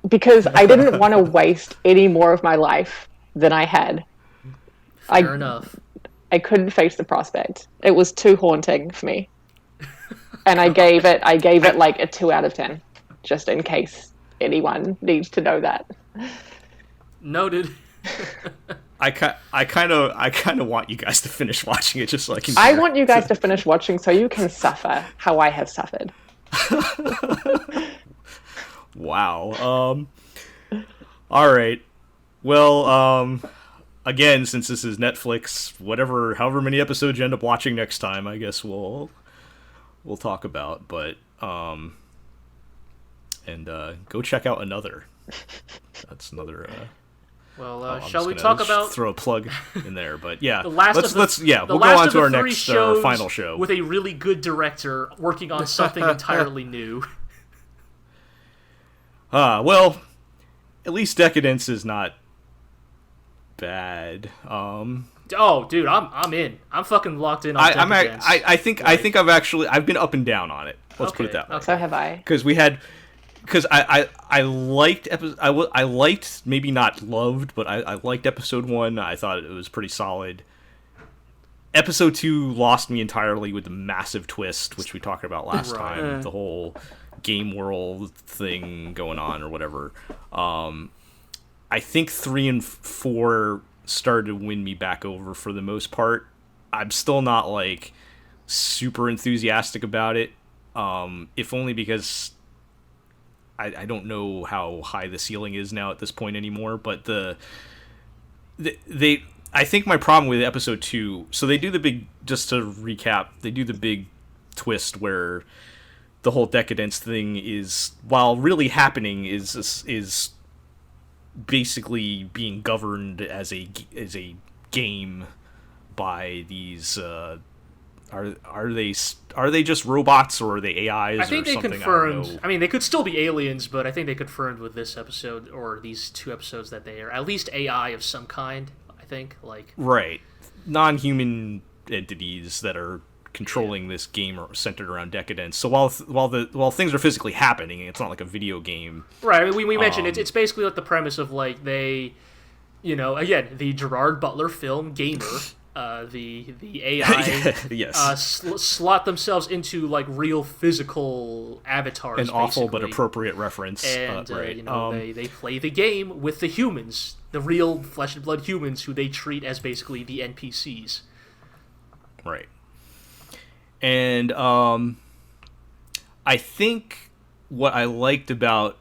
because I didn't want to waste any more of my life than I had. Fair enough. I couldn't face the prospect. It was too haunting for me, and I gave it like a 2 out of 10, just in case anyone needs to know that. Noted. I kind of want you guys to finish watching it just so I can. I want you guys to finish watching so you can suffer how I have suffered. Wow. All right. Well, again, since this is Netflix, however many episodes you end up watching next time, I guess we'll talk about. But go check out Another. That's another. Shall we talk about throw a plug in there? But yeah, we'll go on to our next final show with a really good director working on something entirely new. Well, at least Decadence is not bad. Oh, dude, I'm in. I'm fucking locked in on Decadence. I think I've been up and down on it. Let's put it that way. So have I. Because I liked, maybe not loved, but I liked episode 1. I thought it was pretty solid. Episode 2 lost me entirely with the massive twist, which we talked about last time. The whole game world thing going on or whatever. I think 3 and 4 started to win me back over for the most part. I'm still not like super enthusiastic about it. If only because I don't know how high the ceiling is now at this point anymore, but I think my problem with episode 2, so they do the big, just to recap, they do the big twist where the whole Decadence thing is, while really happening, is basically being governed as a game by these are they just robots, or are they AIs? I think or they something? confirmed. I mean, they could still be aliens, but I think they confirmed with this episode or these 2 episodes that they are at least AI of some kind. I think right, non-human entities that are controlling this game are centered around Decadence. So while things are physically happening, it's not like a video game. Right. I mean, we mentioned it's basically like the premise of like they, you know, again the Gerard Butler film Gamer. The AI yes. Slot themselves into like real physical avatars. An awful basically. but appropriate reference. And right. you know, they play the game with the humans, the real flesh and blood humans, who they treat as basically the NPCs. Right. And I think what I liked about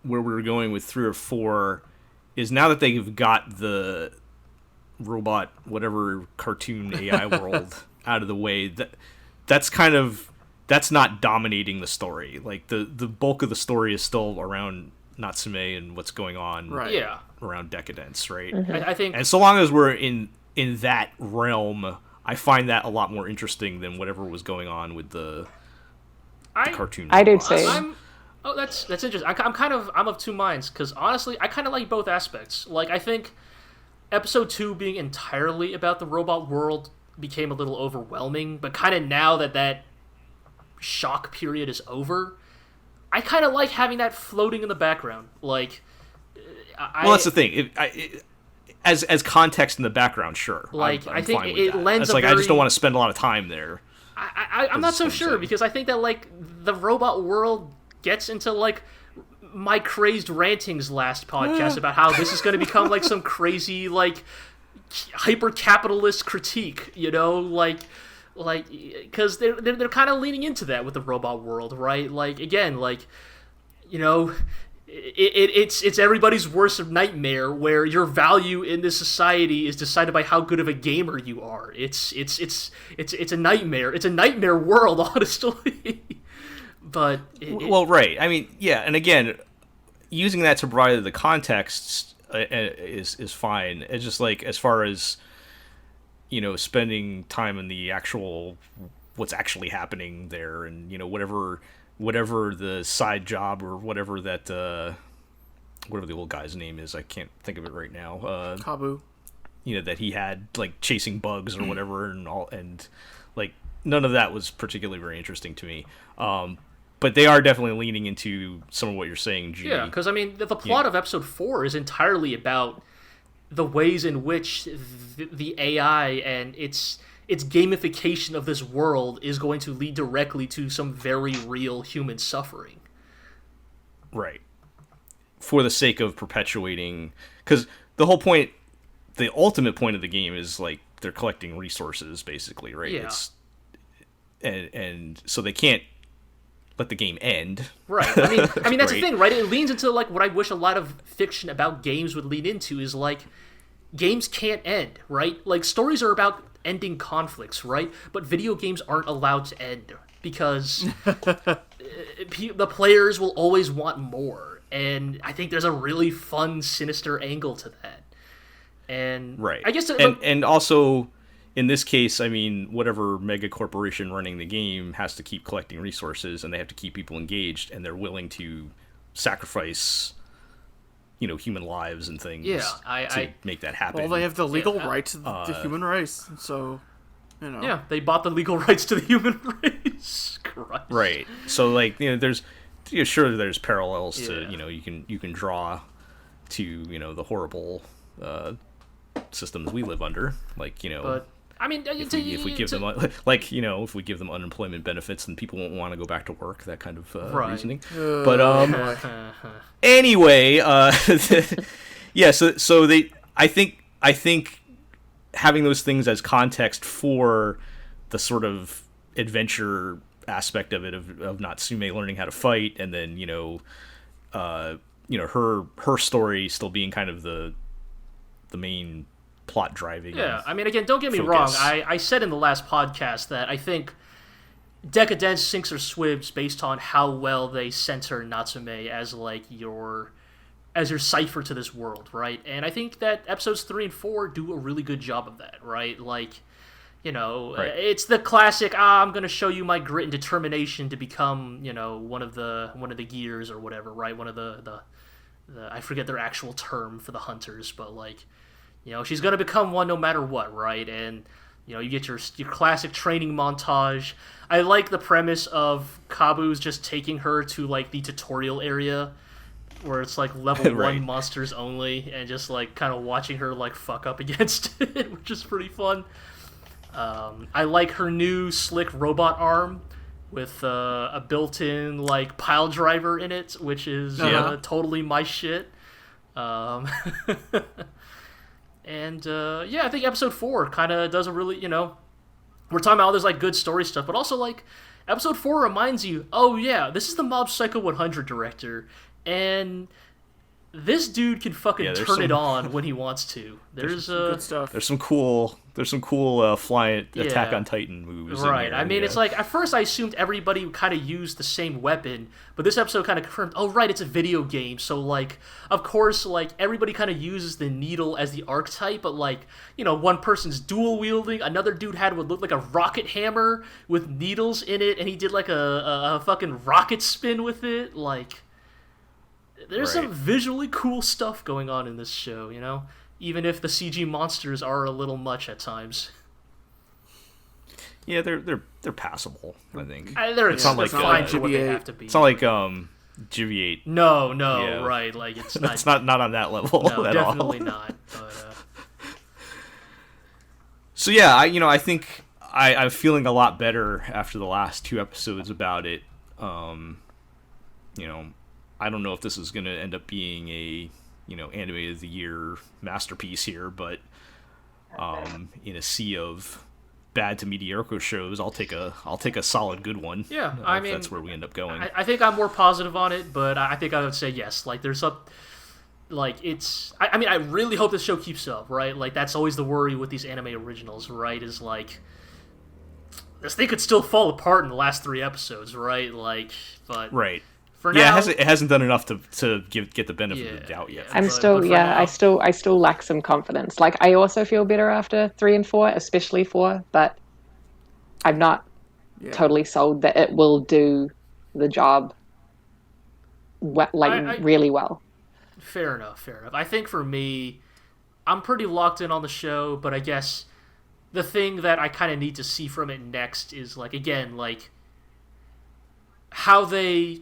where we were going with 3 or 4 is now that they've got the robot, whatever cartoon AI world out of the way, that's not dominating the story. Like the bulk of the story is still around Natsume and what's going on around Decadence, right? Mm-hmm. I think, and so long as we're in that realm, I find that a lot more interesting than whatever was going on with the cartoon. I do too. That's interesting. I'm of 2 minds, because honestly, I kind of like both aspects. Like, I think episode 2 being entirely about the robot world became a little overwhelming, but kind of now that shock period is over, I kind of like having that floating in the background. Like, well, that's the thing. As context in the background, sure. Like, I'm I think fine with it that. lends it's like I just don't want to spend a lot of time there. I'm not so sure, because I think that, like, the robot world gets into, like, my crazed rantings last podcast about how this is going to become, like, some crazy, like, hyper-capitalist critique, you know? Like, because they're kind of leaning into that with the robot world, right? Like, again, like, you know, it's everybody's worst nightmare, where your value in this society is decided by how good of a gamer you are. It's a nightmare. It's a nightmare world, honestly. But well, right. I mean, yeah, and again, using that to provide the context is fine. It's just like, as far as, you know, spending time in the actual what's actually happening there, and, you know, whatever the side job or whatever that whatever the old guy's name is, I can't think of it right now. Kabu. You know, that he had, like, chasing bugs or whatever, and like, none of that was particularly very interesting to me. But they are definitely leaning into some of what you're saying, G. Yeah, because, I mean, the plot of episode 4 is entirely about the ways in which the AI and its gamification of this world is going to lead directly to some very real human suffering. Right. For the sake of perpetuating... Because the whole point, the ultimate point of the game is, like, they're collecting resources, basically, right? Yeah. And so they can't let the game end. Right. I mean that's right? the thing, right? It leans into, like, what I wish a lot of fiction about games would lean into, is, like, games can't end, right? Like, stories are about ending conflicts, right? But video games aren't allowed to end, because the players will always want more. And I think there's a really fun, sinister angle to that. And right. I guess and also, in this case, I mean, whatever mega corporation running the game has to keep collecting resources, and they have to keep people engaged, and they're willing to sacrifice, you know, human lives and things to make that happen. Well, they have the legal rights to the human race, so, you know. Yeah, they bought the legal rights to the human race. Christ. Right. So, like, you know, there's sure there's parallels to, you know, you can draw to, you know, the horrible systems we live under, like, you know. But I mean, if we give them, like, you know, if we give them unemployment benefits, then people won't want to go back to work. That kind of reasoning. But anyway, yeah. So I think having those things as context for the sort of adventure aspect of it, of Natsume learning how to fight, and then, you know, her story still being kind of the main plot driving. Yeah, I mean, again, don't get me wrong. I said in the last podcast that I think DECA-DENCE sinks or swims based on how well they center Natsume as, like, your cipher to this world, right? And I think that episodes 3 and 4 do a really good job of that, right? Like, you know, it's the classic, I'm going to show you my grit and determination to become, you know, one of the gears or whatever, right? One of the I forget their actual term for the hunters, but, like, you know, she's going to become one no matter what, right? And, you know, you get your classic training montage. I like the premise of Kabu's just taking her to, like, the tutorial area, where it's, like, level 1 monsters only, and just, like, kind of watching her, like, fuck up against it, which is pretty fun. I like her new slick robot arm with a built-in, like, pile driver in it, which is totally my shit. And, I think episode 4 kind of does a really, you know, we're talking about all this, like, good story stuff, but also, like, episode 4 reminds you, oh, yeah, this is the Mob Psycho 100 director, and this dude can fucking turn it on when he wants to. There's good stuff. There's some cool flying Attack on Titan moves. Right. In there, I mean, it's like, at first I assumed everybody kind of used the same weapon, but this episode kind of confirmed, oh, right, it's a video game, so, like, of course, like, everybody kind of uses the needle as the archetype, but, like, you know, one person's dual wielding, another dude had what looked like a rocket hammer with needles in it, and he did, like, a fucking rocket spin with it. Like, there's some visually cool stuff going on in this show, you know? Even if the CG monsters are a little much at times. Yeah, they're passable, I think. It's not like fine for what they have to be. It's not like Jiviate. No, right. Like, it's not. It's not on that level no, at definitely all. not. But, So yeah, I think I'm feeling a lot better after the last 2 episodes about it. You know, I don't know if this is going to end up being a, you know, anime of the year masterpiece here, but in a sea of bad to mediocre shows, I'll take a solid good one. Yeah, I mean, that's where we end up going. I think I'm more positive on it, but I think I would say yes. Like, there's a, like, it's. I mean, I really hope this show keeps up, right? Like, that's always the worry with these anime originals, right? Is like, this thing could still fall apart in the last 3 episodes, right? Like, but right. For now, it hasn't done enough to get the benefit of the doubt yet. I still lack some confidence. Like, I also feel better after 3 and 4, especially 4, but I'm not totally sold that it will do the job really well. Fair enough. I think for me, I'm pretty locked in on the show, but I guess the thing that I kind of need to see from it next is, like, again, like, how they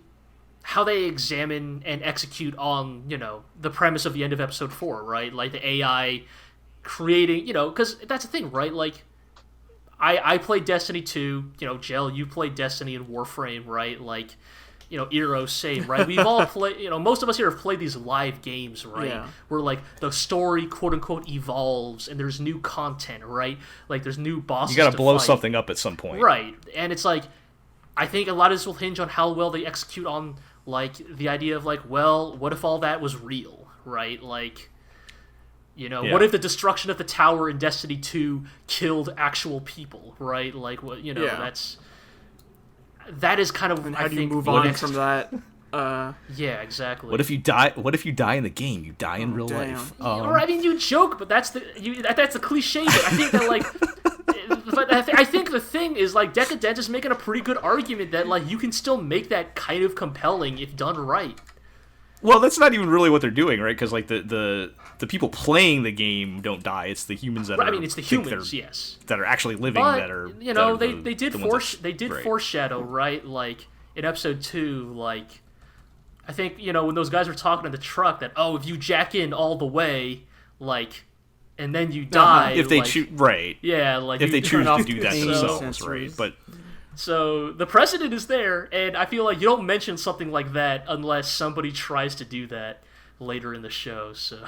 examine and execute on, you know, the premise of the end of episode 4, right? Like, the AI creating, you know, because that's the thing, right? Like, I played Destiny 2, you know, Jell, you played Destiny and Warframe, right? Like, you know, Eero, same, right? We've all played, you know, most of us here have played these live games, right? Yeah. Where, like, the story, quote-unquote, evolves, and there's new content, right? Like, there's new bosses You gotta blow fight. something up at some point. Right, and it's like, I think a lot of this will hinge on how well they execute on, like, the idea of, like, well, what if all that was real, right? Like, you know, what if the destruction of the tower in Destiny 2 killed actual people, right? Like, what, you know, that is kind of, and how do you move on from that? Yeah, exactly. What if you die in the game? You die in real life. Or, I mean, you joke, but that's the cliche. But I think that, like, but I think the thing is, like, DECA-DENCE is making a pretty good argument that, like, you can still make that kind of compelling if done right. Well, that's not even really what they're doing, right? Because, like, the people playing the game don't die. It's the humans that I mean, it's the humans, yes, that are actually living but, that are. You know, they did right. foreshadow, right? Like, in episode 2, like, I think, you know, when those guys were talking in the truck that, oh, if you jack in all the way, like, and then you die, if they like, choose, right? Yeah, like, if they choose to do that themselves, right? But. So the precedent is there, and I feel like you don't mention something like that unless somebody tries to do that later in the show. So,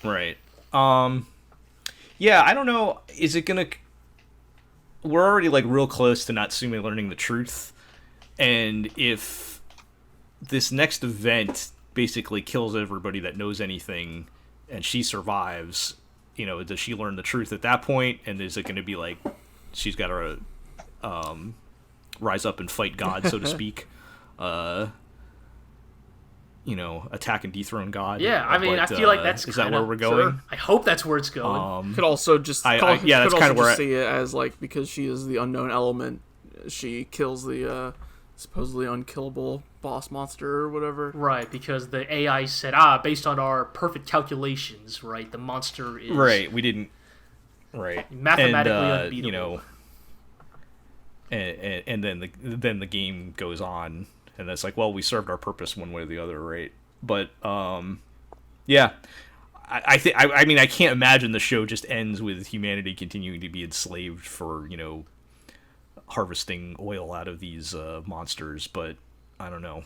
right. Yeah, I don't know. Is it gonna? We're already, like, real close to Natsume learning the truth, and if this next event basically kills everybody that knows anything, and she survives, you know, does she learn the truth at that point? And is it going to be like she's got to rise up and fight God, so to speak? You know, attack and dethrone God. Yeah, I mean, I feel like that's is that where we're going? Sure. I hope that's where it's going. Could also just that's kind of where see it as, like, because she is the unknown element, she kills the supposedly unkillable boss monster or whatever. Right, because the AI said, based on our perfect calculations, right, the monster is right. We didn't mathematically and, unbeatable. You know, and then the game goes on. And it's like, well, we served our purpose one way or the other, right? But yeah, I mean, I can't imagine the show just ends with humanity continuing to be enslaved for, you know, harvesting oil out of these monsters. But I don't know.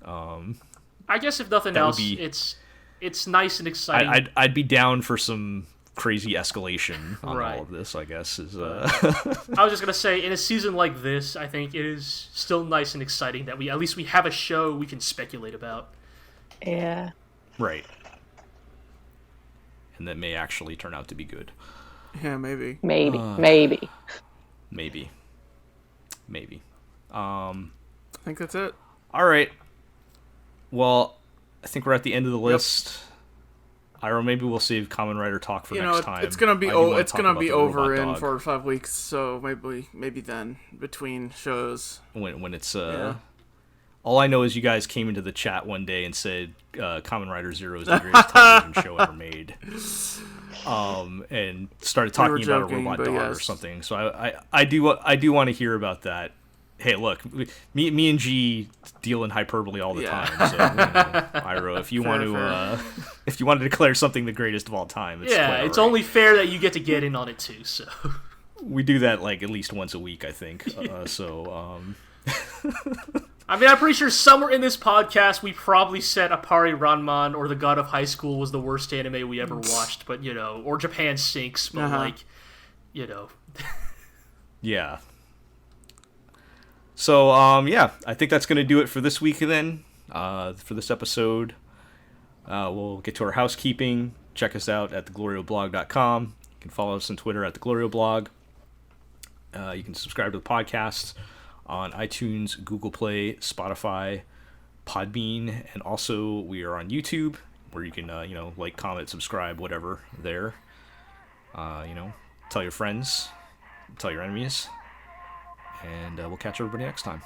I guess if nothing else, it's nice and exciting. I'd be down for some crazy escalation on all of this, I guess. I was just gonna say, in a season like this, I think it is still nice and exciting that we have a show we can speculate about. Yeah. Right. And that may actually turn out to be good. Yeah, maybe. Maybe. I think that's it. All right. Well, I think we're at the end of the list. Iro, maybe we'll save Kamen Rider talk for next time. It's gonna be over in 4 or 5 weeks, so maybe then between shows when it's all I know is you guys came into the chat one day and said Kamen Rider Zero is the greatest television show ever made, and started talking about a robot dog or something. So I do want to hear about that. Hey, look, me and G deal in hyperbole all the time. So, you know, Iro, if you want to declare something the greatest of all time, it's only fair that you get to get in on it too. So, We do that like at least once a week, I think. I mean, I'm pretty sure somewhere in this podcast we probably said Appare Ranman or The God of High School was the worst anime we ever watched, but or Japan Sinks, but Yeah. So, I think that's going to do it for this week then, for this episode. We'll get to our housekeeping. Check us out at theglorioblog.com. You can follow us on Twitter at theglorioblog. You can subscribe to the podcast on iTunes, Google Play, Spotify, Podbean, and also we are on YouTube, where you can, like, comment, subscribe, whatever, there. Tell your friends, tell your enemies, and we'll catch everybody next time.